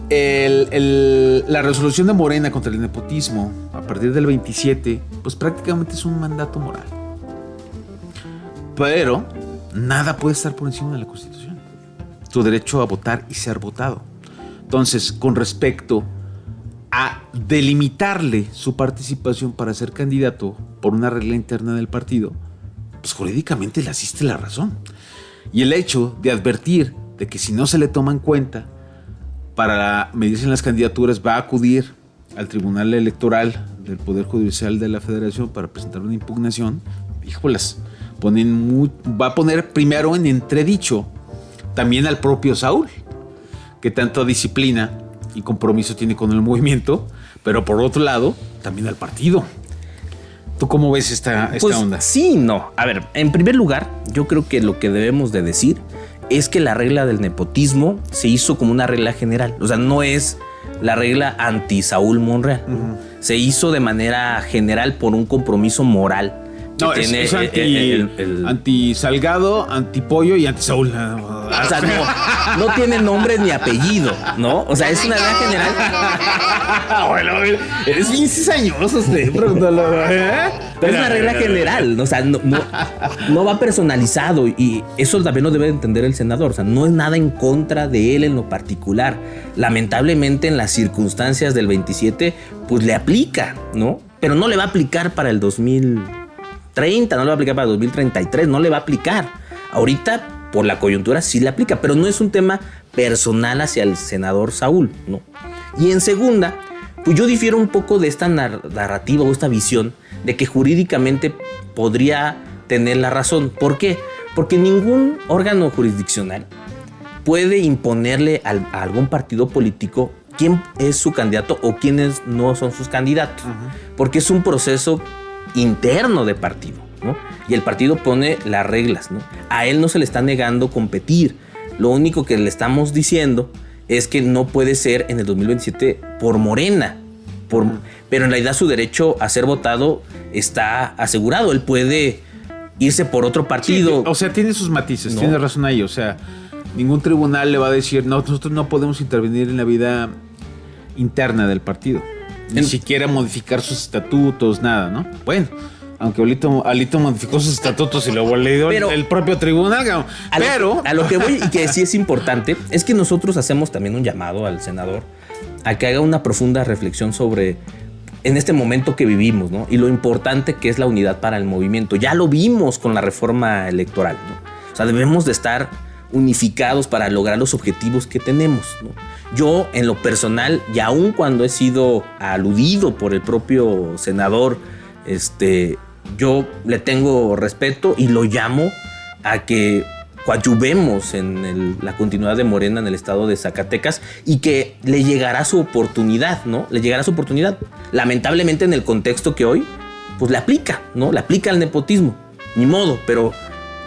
la resolución de Morena contra el nepotismo a partir del 27, pues prácticamente es un mandato moral. Pero nada puede estar por encima de la Constitución. Tu derecho a votar y ser votado. Entonces, con respecto a delimitarle su participación para ser candidato por una regla interna del partido, pues jurídicamente le asiste la razón. Y el hecho de advertir de que si no se le toma en cuenta para medirse en las candidaturas, va a acudir al Tribunal Electoral del Poder Judicial de la Federación para presentar una impugnación, híjolas, va a poner primero en entredicho también al propio Saúl, que tanto disciplina y compromiso tiene con el movimiento, pero por otro lado, también al partido. ¿Tú cómo ves esta onda? Sí, no. A ver, en primer lugar, yo creo que lo que debemos de decir es que la regla del nepotismo se hizo como una regla general. O sea, no es la regla anti-Saúl Monreal. Uh-huh. Se hizo de manera general por un compromiso moral. No, es anti-Salgado, anti-Pollo y anti-Saúl. O sea, no tiene nombre ni apellido, ¿no? O sea, es una regla general. Bueno, eres bien cizañoso usted, pregúntalo. Pero es una regla general, o sea, no va personalizado, y eso también lo debe entender el senador. O sea, no es nada en contra de él en lo particular. Lamentablemente, en las circunstancias del 27, pues le aplica, ¿no? Pero no le va a aplicar para el 2030, no le va a aplicar para el 2033, no le va a aplicar. Ahorita, por la coyuntura, sí le aplica, pero no es un tema personal hacia el senador Saúl, ¿no? Y en segunda, pues yo difiero un poco de esta narrativa o esta visión de que jurídicamente podría tener la razón. ¿Por qué? Porque ningún órgano jurisdiccional puede imponerle a algún partido político quién es su candidato o quiénes no son sus candidatos. Porque es un proceso interno de partido, ¿no? Y el partido pone las reglas, ¿no? A él no se le está negando competir. Lo único que le estamos diciendo es que no puede ser en el 2027 por Morena. Pero en realidad su derecho a ser votado está asegurado. Él puede irse por otro partido. Sí, o sea, tiene sus matices, tiene razón ahí. O sea, ningún tribunal le va a decir, no, nosotros no podemos intervenir en la vida interna del partido. Ni siquiera modificar sus estatutos, nada, ¿no? Bueno, aunque Alito modificó sus estatutos y luego le dio el propio tribunal. A lo que voy y que sí es importante es que nosotros hacemos también un llamado al senador a que haga una profunda reflexión sobre en este momento que vivimos, ¿no? Y lo importante que es la unidad para el movimiento. Ya lo vimos con la reforma electoral, ¿no? O sea, debemos de estar unificados para lograr los objetivos que tenemos, ¿no? Yo, en lo personal, y aun cuando he sido aludido por el propio senador, yo le tengo respeto y lo llamo a que coadyuvemos en la continuidad de Morena en el estado de Zacatecas y que le llegará su oportunidad, ¿no? Le llegará su oportunidad. Lamentablemente, en el contexto que hoy, pues le aplica, ¿no? Le aplica el nepotismo. Ni modo, pero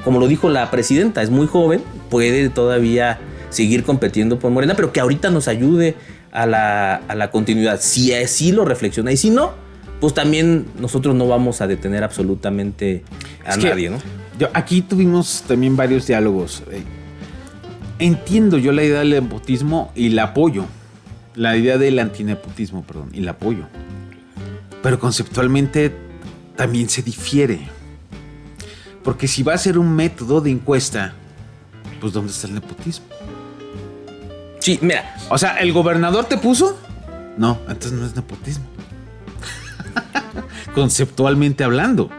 como lo dijo la presidenta, es muy joven, puede todavía seguir compitiendo por Morena, pero que ahorita nos ayude a la continuidad. Si así lo reflexiona y si no, pues también nosotros no vamos a detener absolutamente a nadie, ¿no? Aquí tuvimos también varios diálogos. Entiendo yo la idea del nepotismo y la apoyo. La idea del antinepotismo, perdón, y la apoyo. Pero conceptualmente también se difiere. Porque si va a ser un método de encuesta, pues ¿dónde está el nepotismo? Sí, mira. O sea, ¿el gobernador te puso? No, entonces no es nepotismo. Conceptualmente hablando.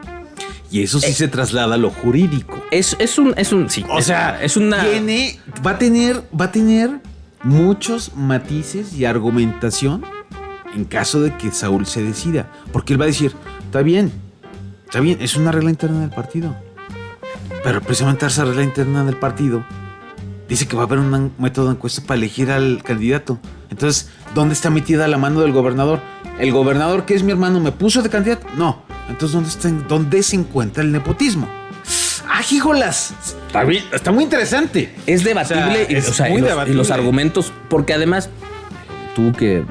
Y eso sí se traslada a lo jurídico. Es un sí. O sea, es una... va a tener muchos matices y argumentación en caso de que Saúl se decida. Porque él va a decir, está bien, es una regla interna del partido. Pero precisamente esa regla interna del partido dice que va a haber un método de encuesta para elegir al candidato. Entonces, ¿dónde está metida la mano del gobernador? ¿El gobernador, que es mi hermano, me puso de candidato? No. Entonces, ¿dónde se encuentra el nepotismo? ¡Ah, híjolas! Está muy interesante. Es debatible, y los argumentos, porque además, tú que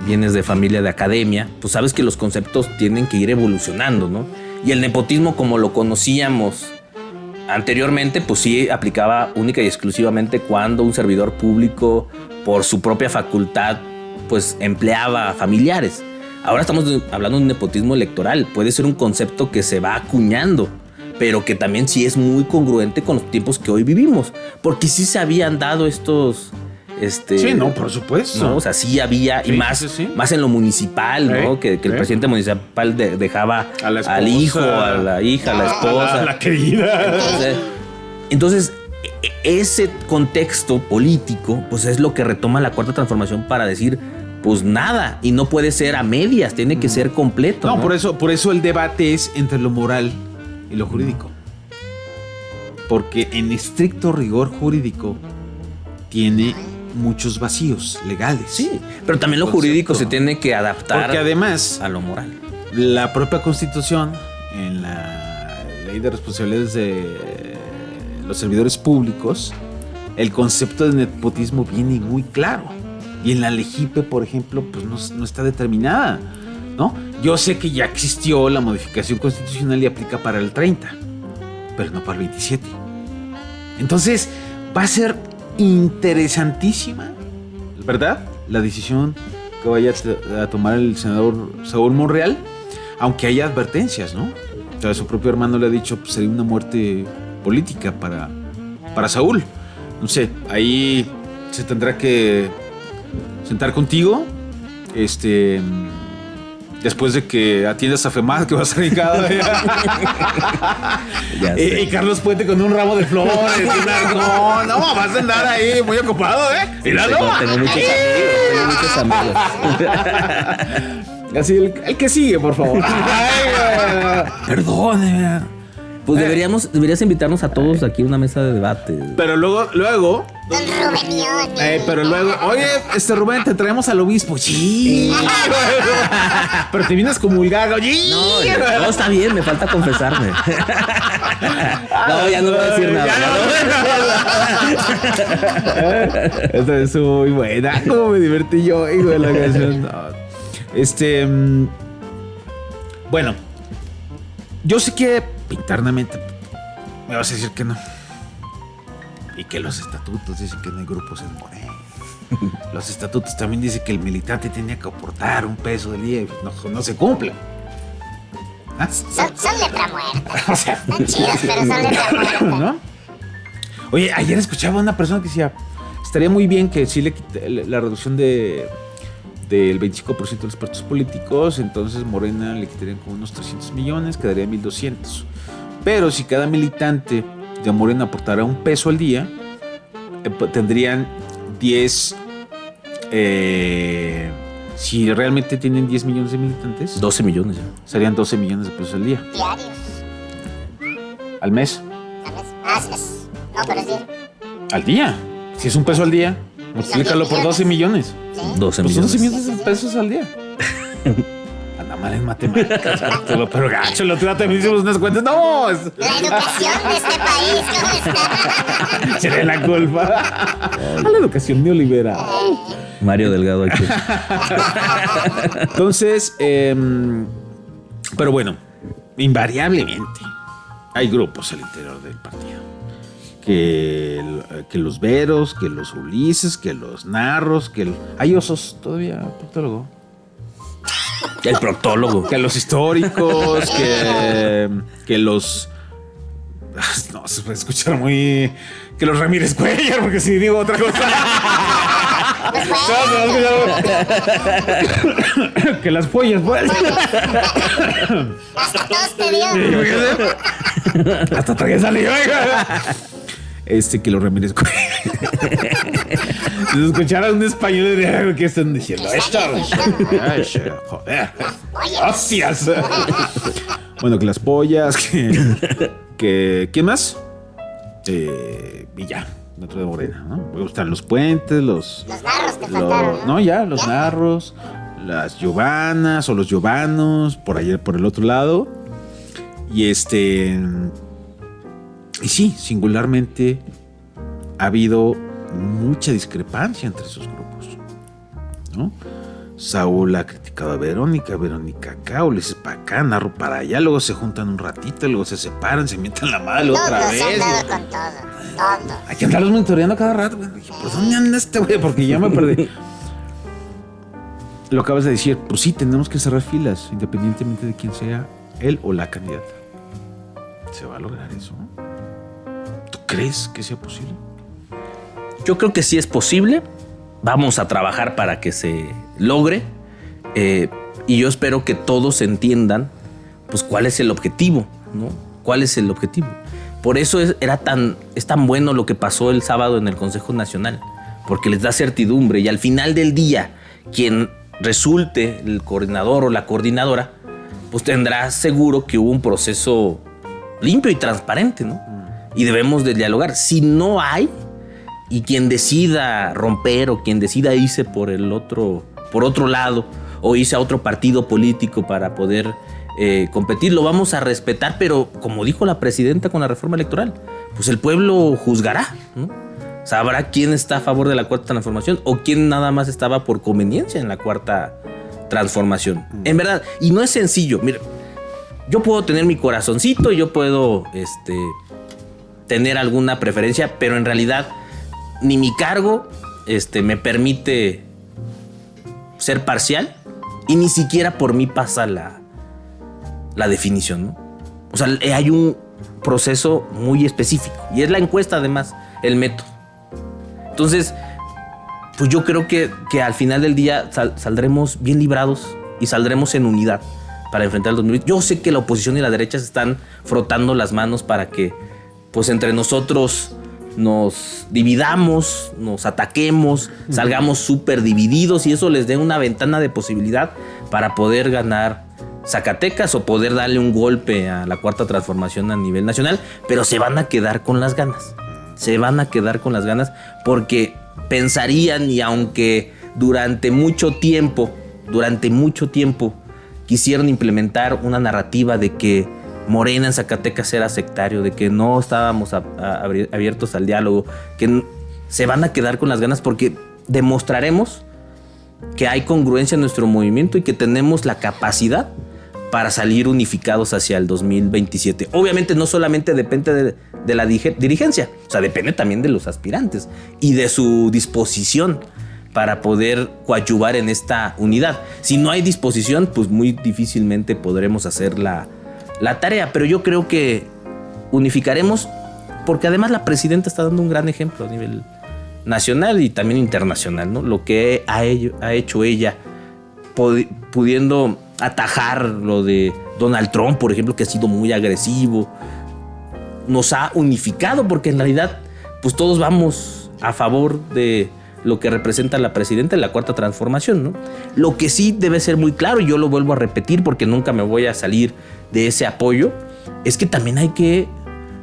vienes de familia de academia, pues sabes que los conceptos tienen que ir evolucionando, ¿no? Y el nepotismo, como lo conocíamos anteriormente, pues sí aplicaba única y exclusivamente cuando un servidor público, por su propia facultad, pues empleaba a familiares. Ahora estamos hablando de un nepotismo electoral. Puede ser un concepto que se va acuñando, pero que también sí es muy congruente con los tiempos que hoy vivimos. Porque sí se habían dado estos... Sí, no, por supuesto. ¿no? O sea, sí había, sí, y más en lo municipal, ¿no? Que el presidente municipal dejaba al hijo, a la hija, a la esposa. A la querida. Entonces, ese contexto político, pues es lo que retoma la Cuarta Transformación para decir, pues nada, y no puede ser a medias, tiene que ser completo. No, por eso el debate es entre lo moral y lo jurídico. Porque en estricto rigor jurídico tiene muchos vacíos legales. Sí, pero también lo jurídico se tiene que adaptar. Porque además, a lo moral. La propia Constitución, en la Ley de Responsabilidades de los Servidores Públicos, el concepto de nepotismo viene muy claro. Y en la LEGIPE, por ejemplo, pues no está determinada, ¿no? Yo sé que ya existió la modificación constitucional y aplica para el 30, pero no para el 27. Entonces, va a ser interesantísima, ¿verdad? La decisión que vaya a tomar el senador Saúl Monreal, aunque haya advertencias, ¿no? O sea, su propio hermano le ha dicho, pues sería una muerte política para Saúl. No sé, ahí se tendrá que sentar contigo, después de que atiendas a FEMAD, que va a ser cada día. Y Carlos Puente con un ramo de flores. No, vas a andar ahí muy ocupado, ¿eh? Tengo muchos amigos. Así, el que sigue, por favor. Perdóneme. Pues deberías invitarnos a todos aquí a una mesa de debate. Pero luego, Don Rubenión. pero luego, oye, Rubén, te traemos al obispo. Sí. Pero te vienes comulgado. Sí. No, está bien, me falta confesarme. No, ya no voy a decir nada. Esta es muy buena. Cómo me divertí yo, hijo de la canción. No. Bueno, yo sé que internamente me vas a decir que no. Y que los estatutos dicen que no hay grupos en Morena. Los estatutos también dicen que el militante tenía que aportar $1 del día y no se cumple. ¿Ah? Son letra muerta. O sea, Están chidas, pero son letra muerta. ¿no? Oye, ayer escuchaba a una persona que decía, estaría muy bien que sí le quite la reducción del 25% de los partidos políticos, entonces Morena le quitarían como unos 300 millones, quedaría 1,200. Pero si cada militante de Morena aportara $1 al día, tendrían 10. Si realmente tienen 10 millones de militantes, 12 millones ya. serían 12 millones de pesos al día. Diarios. Al mes. No, pero es diario. Al día. Si es $1 al día, multiplícalo por 12 millones. ¿Sí? 12 Pues millones. 12 millones de pesos al día. Anda mal en matemáticas. Pero gacho, lo otro día también hicimos unas cuentas. No, La educación de este país, ¿cómo está? sería la culpa. A la educación neoliberal. Mario Delgado aquí. Entonces, pero bueno, invariablemente hay grupos al interior del partido. Que los Veros, que los Ulises, que los Narros, hay osos todavía, proctólogo. El proctólogo. Que los históricos, que los... No, se puede escuchar muy... Que los Ramírez Cuellar, porque si digo otra cosa... Que las pollas, pues. Hasta todos te dio. Hasta tragué salió. Que los Ramírez Cuellar. Si escucharan un español de algo que están diciendo. Esto. Joder. Hostias. Bueno, que las pollas, que ¿quién más? Y ya, dentro de Morena, ¿no? Me gustan los puentes, los narros te faltaron, ¿no? No, ya, los narros, las Giovanas o los Giovanos, por ayer, por el otro lado. Y y sí, singularmente ha habido mucha discrepancia entre esos grupos, ¿no? Saúl ha criticado a Verónica acá, Ulises para acá, Narro para allá, luego se juntan un ratito, luego se separan, se mientan la madre otra Todos vez. han dado con todo. Hay que andarlos monitoreando cada rato, güey. ¿Por dónde anda este güey? Porque ya me perdí. Lo acabas de decir, pues sí, tenemos que cerrar filas, independientemente de quién sea él o la candidata. ¿Se va a lograr eso? ¿Tú crees que sea posible? Yo creo que sí es posible. Vamos a trabajar para que se logre. Y yo espero que todos entiendan pues cuál es el objetivo, ¿no? ¿Cuál es el objetivo? Por eso es tan bueno lo que pasó el sábado en el Consejo Nacional, porque les da certidumbre y al final del día, quien resulte el coordinador o la coordinadora, pues tendrá seguro que hubo un proceso limpio y transparente, ¿no? Y debemos de dialogar. Si no hay, y quien decida romper o quien decida irse por otro lado o irse a otro partido político para poder competir, lo vamos a respetar, pero como dijo la presidenta con la reforma electoral, pues el pueblo juzgará, ¿no? Sabrá quién está a favor de la cuarta transformación o quién nada más estaba por conveniencia en la cuarta transformación. En verdad, y no es sencillo. Mira, yo puedo tener mi corazoncito, yo puedo tener alguna preferencia, pero en realidad ni mi cargo me permite ser parcial y ni siquiera por mí pasa la definición, ¿no? O sea, hay un proceso muy específico y es la encuesta, además, el método. Entonces, pues yo creo que al final del día saldremos bien librados y saldremos en unidad para enfrentar el 2020. Yo sé que la oposición y la derecha se están frotando las manos para que pues entre nosotros nos dividamos, nos ataquemos, salgamos súper divididos y eso les dé una ventana de posibilidad para poder ganar Zacatecas o poder darle un golpe a la cuarta transformación a nivel nacional, pero se van a quedar con las ganas. Se van a quedar con las ganas porque pensarían, y aunque durante mucho tiempo quisieron implementar una narrativa de que Morena en Zacatecas era sectario, de que no estábamos abiertos al diálogo, que se van a quedar con las ganas porque demostraremos que hay congruencia en nuestro movimiento y que tenemos la capacidad para salir unificados hacia el 2027. Obviamente no solamente depende de la dirigencia, o sea, depende también de los aspirantes y de su disposición para poder coadyuvar en esta unidad. Si no hay disposición, pues muy difícilmente podremos hacer la tarea, pero yo creo que unificaremos porque además la presidenta está dando un gran ejemplo a nivel nacional y también internacional, ¿no? Lo que ha hecho ella, pudiendo atajar lo de Donald Trump, por ejemplo, que ha sido muy agresivo, nos ha unificado porque en realidad pues todos vamos a favor de lo que representa la presidenta en la cuarta transformación, ¿no? Lo que sí debe ser muy claro, y yo lo vuelvo a repetir porque nunca me voy a salir de ese apoyo, es que también hay que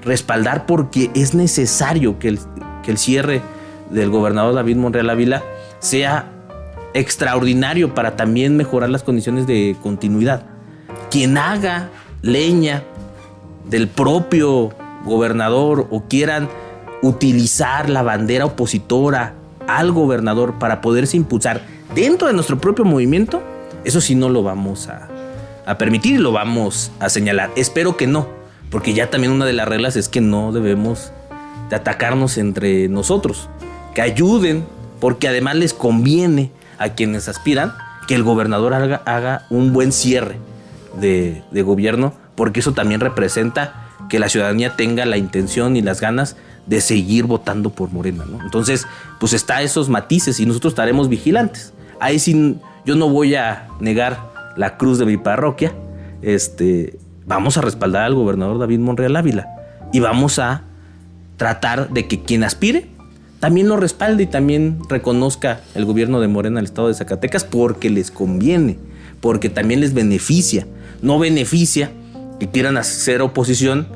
respaldar porque es necesario que el cierre del gobernador David Monreal Ávila sea extraordinario para también mejorar las condiciones de continuidad. Quien haga leña del propio gobernador o quieran utilizar la bandera opositora al gobernador para poderse impulsar dentro de nuestro propio movimiento, eso sí no lo vamos a permitir y lo vamos a señalar. Espero que no, porque ya también una de las reglas es que no debemos de atacarnos entre nosotros, que ayuden, porque además les conviene a quienes aspiran que el gobernador haga un buen cierre de gobierno, porque eso también representa que la ciudadanía tenga la intención y las ganas de seguir votando por Morena, ¿no? Entonces, pues está esos matices y nosotros estaremos vigilantes. Ahí sí, yo no voy a negar la cruz de mi parroquia. Vamos a respaldar al gobernador David Monreal Ávila y vamos a tratar de que quien aspire también lo respalde y también reconozca el gobierno de Morena al estado de Zacatecas porque les conviene, porque también les beneficia. No beneficia que quieran hacer oposición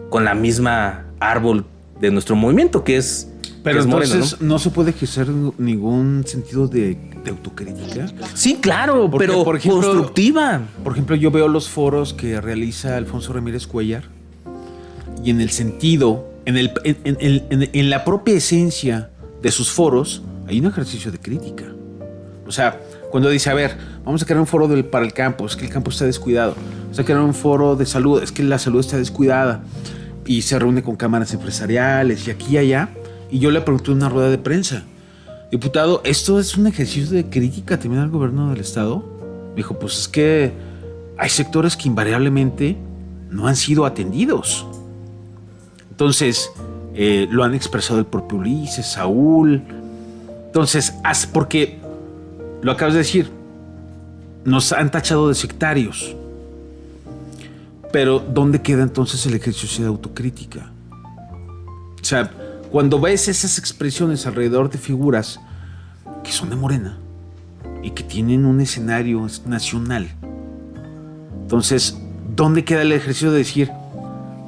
con la misma árbol de nuestro movimiento, que es Pero que es entonces Morena, ¿no? no se puede ejercer ningún sentido de autocrítica. Sí, claro, Porque, pero por ejemplo, constructiva. Por ejemplo, yo veo los foros que realiza Alfonso Ramírez Cuellar y en el sentido, en la propia esencia de sus foros, hay un ejercicio de crítica. O sea, cuando dice, a ver, vamos a crear un foro para el campo, es que el campo está descuidado. Vamos a crear un foro de salud, es que la salud está descuidada. Y se reúne con cámaras empresariales y aquí y allá. Y yo le pregunté en una rueda de prensa, diputado, ¿esto es un ejercicio de crítica también al gobierno del estado? Me dijo, pues es que hay sectores que invariablemente no han sido atendidos. Entonces, lo han expresado el propio Ulises, Saúl. Entonces, porque lo acabas de decir, nos han tachado de sectarios. Pero, ¿dónde queda entonces el ejercicio de autocrítica? O sea, cuando ves esas expresiones alrededor de figuras que son de Morena y que tienen un escenario nacional, entonces, ¿dónde queda el ejercicio de decir,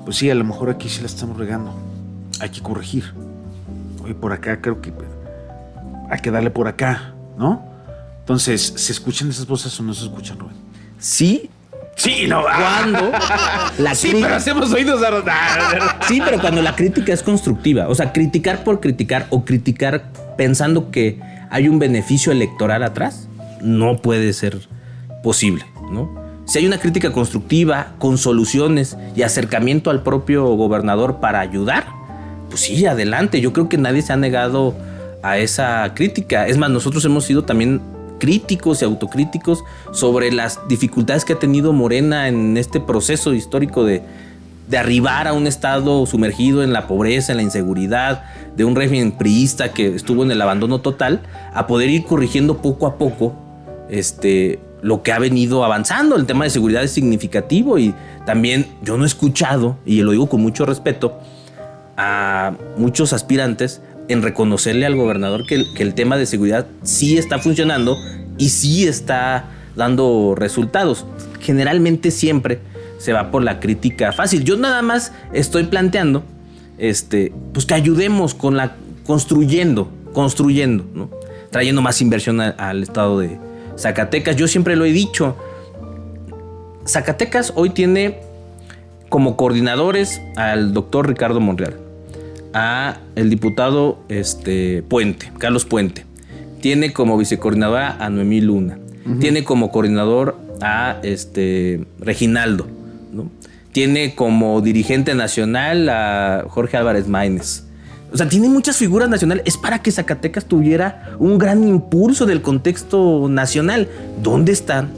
pues sí, a lo mejor aquí sí la estamos regando, hay que corregir? Oye, por acá creo que hay que darle por acá, ¿no? Entonces, ¿se escuchan esas voces o no se escuchan, Rubén? Sí. Sí, no. Cuando la sí, pero hacemos oídos a... Sí, pero cuando la crítica es constructiva, o sea, criticar por criticar o criticar pensando que hay un beneficio electoral atrás, no puede ser posible, ¿no? Si hay una crítica constructiva con soluciones y acercamiento al propio gobernador para ayudar, pues sí, adelante. Yo creo que nadie se ha negado a esa crítica. Es más, nosotros hemos sido también críticos y autocríticos sobre las dificultades que ha tenido Morena en este proceso histórico de arribar a un estado sumergido en la pobreza, en la inseguridad, de un régimen priista que estuvo en el abandono total, a poder ir corrigiendo poco a poco lo que ha venido avanzando. El tema de seguridad es significativo y también yo no he escuchado, y lo digo con mucho respeto, a muchos aspirantes en reconocerle al gobernador que el tema de seguridad sí está funcionando y sí está dando resultados. Generalmente siempre se va por la crítica fácil. Yo nada más estoy planteando pues que ayudemos con construyendo, ¿no? Trayendo más inversión al estado de Zacatecas. Yo siempre lo he dicho, Zacatecas hoy tiene como coordinadores al doctor Ricardo Monreal, a el diputado Puente, Carlos Puente. Tiene como vicecoordinadora a Noemí Luna. Tiene como coordinador a Reginaldo, ¿no? Tiene como dirigente nacional a Jorge Álvarez Maínez. O sea, tiene muchas figuras nacionales. Es para que Zacatecas tuviera un gran impulso del contexto nacional. ¿Dónde están,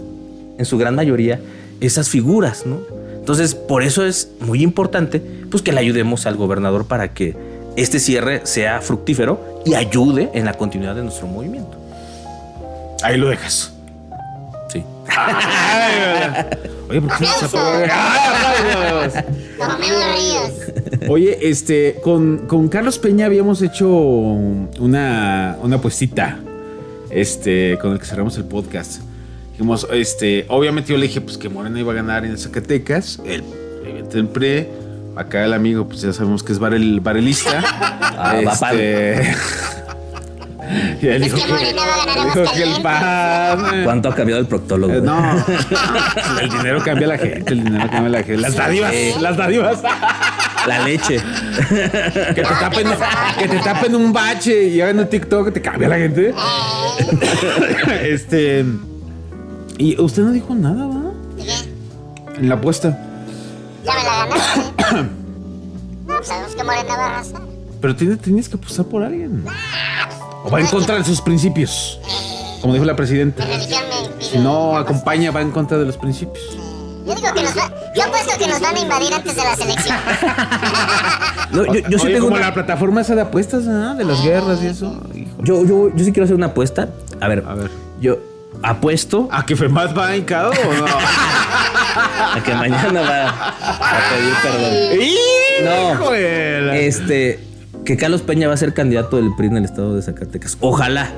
en su gran mayoría, esas figuras, ¿no? Entonces, por eso es muy importante pues, que le ayudemos al gobernador para que este cierre sea fructífero y ayude en la continuidad de nuestro movimiento. Ahí lo dejas. Sí. Oye, ¿por qué se apagó? Como Memo Ríos. Oye, con Carlos Peña habíamos hecho una apuestita, con el que cerramos el podcast. Dijimos, obviamente yo le dije pues que Morena iba a ganar en Zacatecas, el evento del PRE. Acá el amigo, pues ya sabemos que es barelista. Y él dijo que Morena va a ganar que el PAN. ¿Cuánto ha cambiado el proctólogo? No, el dinero cambia a la gente, Las dádivas. La leche. Que te tapen un bache y hagan un TikTok, te cambia la gente. Y usted no dijo nada, ¿va? ¿De qué? En la apuesta. Ya me la ganaste. No, sabemos que Morena va a arrasar. Pero tienes que apostar por alguien. O va en contra de sus principios. Como dijo la presidenta. Mi religión me impide. Si no acompaña, va en contra de los principios. Yo apuesto que nos van a invadir antes de las elecciones. No, yo sí Oye, tengo como la plataforma esa de apuestas, ¿no? De las guerras y eso. Hijo. yo sí quiero hacer una apuesta. A ver. Yo apuesto ¿A que Femat va hincado o no? a que mañana va a pedir perdón. ¡Híjole! Que Carlos Peña va a ser candidato del PRI en el estado de Zacatecas. Ojalá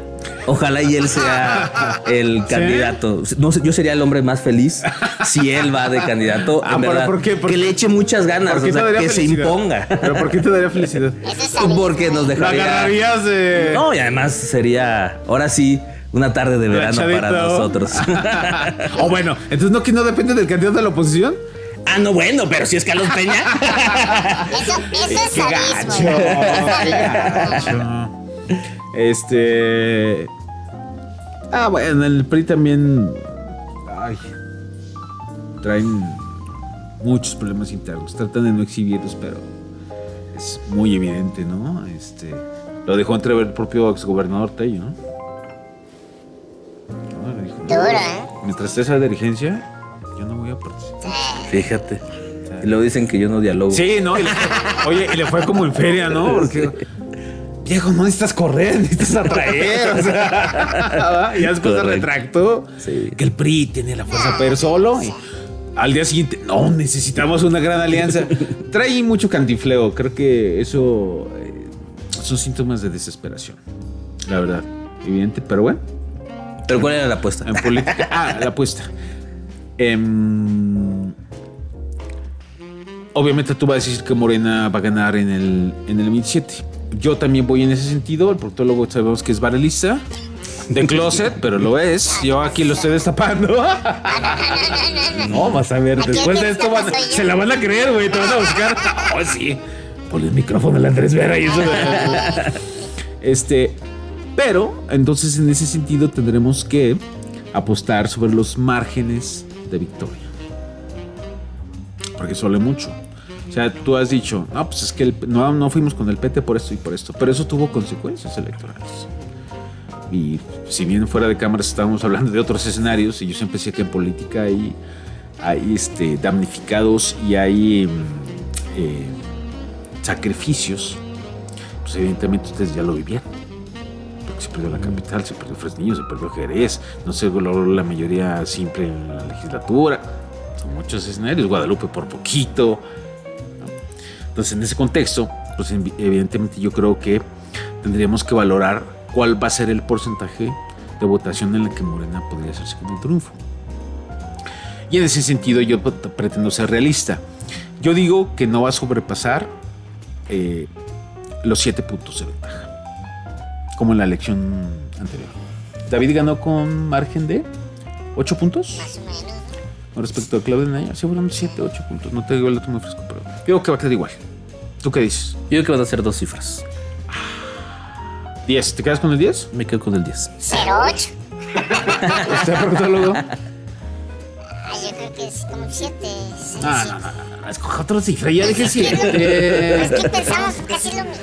y él sea el candidato. No sé, yo sería el hombre más feliz si él va de candidato. En verdad, ¿por qué? Que le eche muchas ganas, o sea, que se imponga. ¿Pero por qué te daría felicidad? Eso es sabido. Porque nos La dejaría. agarrarías de... No, y además sería, ahora sí, una tarde de verano para nosotros. O bueno, entonces no depende del candidato de la oposición. Ah, no, bueno, pero si es Carlos Peña. Eso es Qué sadismo. gacho. Bueno, el PRI también. Traen muchos problemas internos. Tratan de no exhibirlos, pero es muy evidente, ¿no? Lo dejó entrever el propio exgobernador Tello, ¿no? Dijo, Duro, ¿eh? mientras esté esa dirigencia, yo no voy a participar. Fíjate. Y luego dicen que yo no dialogo. Sí, ¿no? Y le fue como en feria, ¿no? Porque, viejo, no necesitas correr, necesitas atraer. O sea, y ya después se retractó. Sí. Que el PRI tiene la fuerza para ir solo. Y al día siguiente, no, necesitamos una gran alianza. Trae mucho cantinfleo. Creo que eso son síntomas de desesperación. La verdad, evidente, pero bueno. ¿Pero cuál era la apuesta? En política. La apuesta. Obviamente tú vas a decir que Morena va a ganar en el 27. Yo también voy en ese sentido. El proctólogo sabemos que es barelista, de closet, pero lo es. Yo aquí lo estoy destapando. No, vas a ver. Después de esto se la van a creer, güey. Te van a buscar. Oh, sí. Ponle el micrófono al Andrés Vera y eso. Pero, entonces en ese sentido tendremos que apostar sobre los márgenes de victoria. Porque eso vale mucho. O sea, tú has dicho, no, pues es que no fuimos con el PT por esto y por esto. Pero eso tuvo consecuencias electorales. Y si bien fuera de cámaras estábamos hablando de otros escenarios, y yo siempre decía que en política hay damnificados y hay sacrificios, pues evidentemente ustedes ya lo vivieron. Porque se perdió la capital, se perdió Fresnillo, se perdió Jerez, no se logró la mayoría simple en la legislatura. Son muchos escenarios, Guadalupe por poquito, ¿no? Entonces, en ese contexto, pues evidentemente yo creo que tendríamos que valorar cuál va a ser el porcentaje de votación en la que Morena podría hacerse con el triunfo. Y en ese sentido yo pretendo ser realista. Yo digo que no va a sobrepasar los 7 puntos de ventaja, como en la elección anterior. David ganó con margen de 8 puntos. Más o menos. Con respecto a Claudia Naya, seguramente 7, 8 puntos. No te digo el dato muy fresco, pero creo que va a quedar igual. ¿Tú qué dices? Yo creo que van a ser 2 cifras. 10. ¿Te quedas con el 10? Me quedo con el 10. 0.8. ¿Usted, proctólogo? Yo creo que es como 7. No. Escoja otra cifra. Ya dije 7. Es que pensamos casi lo mismo.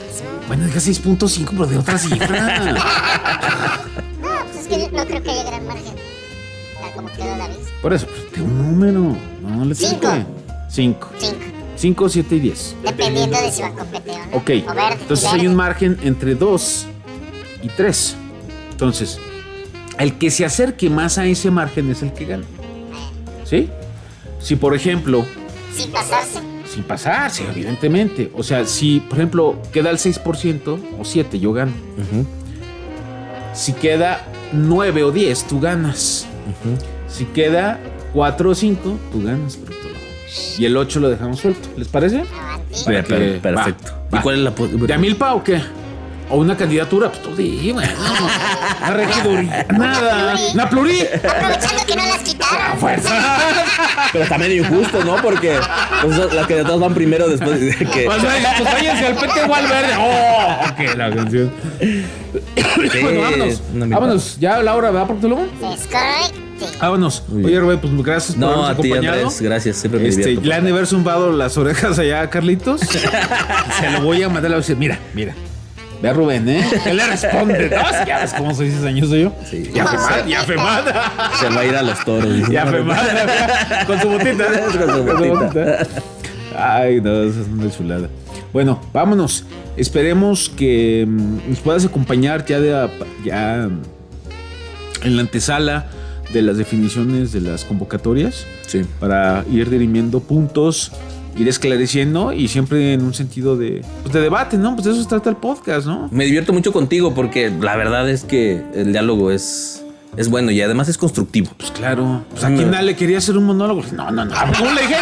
Bueno, deja 6.5, pero de otra cifra. No, pues es que no creo que haya gran margen. Como quedó David. Por eso, pues, de un número. No le 5. 5. 5. 5, 7 y 10. Dependiendo de si va competeo o no. Ok. O verde. Entonces hay un margen entre 2 y 3. Entonces, el que se acerque más a ese margen es el que gana. ¿Sí? Si, por ejemplo, Sin pasarse. sin pasarse, evidentemente. O sea, si, por ejemplo, queda el 6% o 7, yo gano. Si queda 9 o 10, tú ganas. Si queda 4 o 5, tú ganas. Y el 8 lo dejamos suelto. ¿Les parece? Avanti. Perfecto. Va. ¿Y cuál es la ¿De a Milpa o qué? ¿O una candidatura? Pues tú di, bueno. Una regiduría. Nada. Una plurí. Aprovechando que no las quitaron. Fuerza. Pero está medio injusto, ¿no? Porque pues, las candidaturas van primero después de que... Pues váyanse al PT o al verde. ¡Oh! Ok, la canción. Bueno, vámonos. Vámonos. Ya la hora, ¿verdad, proctólogo? Es correcto. Vámonos. Oye, Rubén, pues gracias por No, habernos a ti, acompañado. Andrés, gracias. Siempre me divierto. Le han de haber zumbado las orejas allá a Carlitos. Se lo voy a mandar a decir, mira. Ve a Rubén, ¿eh? ¿Qué le responde? No, si ya ves cómo soy cizañoso yo. Sí. Ya femada. Se va a ir a los toros. Ya femada. Con su botita. Con su botita. Ay, no, esa es una chulada. Bueno, vámonos. Esperemos que nos puedas acompañar ya en la antesala de las definiciones de las convocatorias. Sí. Para ir dirimiendo puntos, ir esclareciendo y siempre en un sentido de debate, ¿no? Pues de eso se trata el podcast, ¿no? Me divierto mucho contigo porque la verdad es que el diálogo es bueno y además es constructivo. Pues claro. Pues aquí le quería hacer un monólogo. No. ¿Cómo le dije?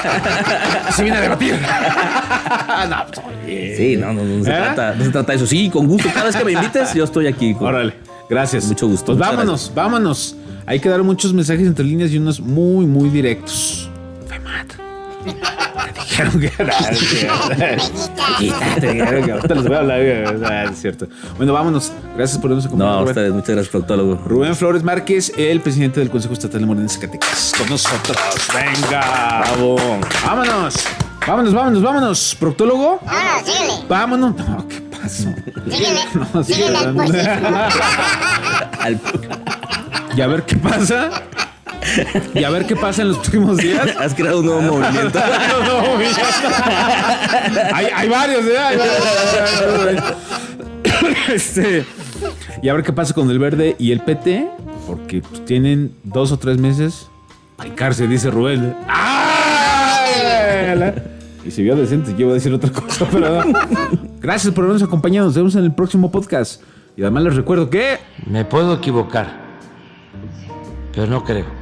Se viene a debatir. No, pues, oye. Sí, no se trata de eso. Sí, con gusto. Cada vez que me invites, yo estoy aquí. Órale. Gracias. Mucho gusto. Pues Muchas vámonos. Hay que dar muchos mensajes entre líneas y unos muy, muy directos. Femat. Te dijeron que ahorita les voy a hablar. Es cierto. Bueno, vámonos. Gracias por habernos acompañado. No, a ustedes. Muchas gracias, proctólogo. Rubén Flores Márquez, el presidente del Consejo Estatal de Morena de Zacatecas. Con nosotros. Venga. Bravo. Vámonos. ¿Proctólogo? Vámonos, síguele. Vámonos. No, ¿qué pasó? Síguele al político. Y a ver qué pasa. En los próximos días. Has creado un nuevo movimiento. Hay varios, ¿eh? Y a ver qué pasa con el Verde y el PT. Porque pues, tienen 2 o 3 meses para picarse, dice Rubén. ¡Ay! Y se vio decente, yo iba a decir otra cosa, pero no. Gracias por habernos acompañado. Nos vemos en el próximo podcast. Y además les recuerdo que... Me puedo equivocar, pero no creo.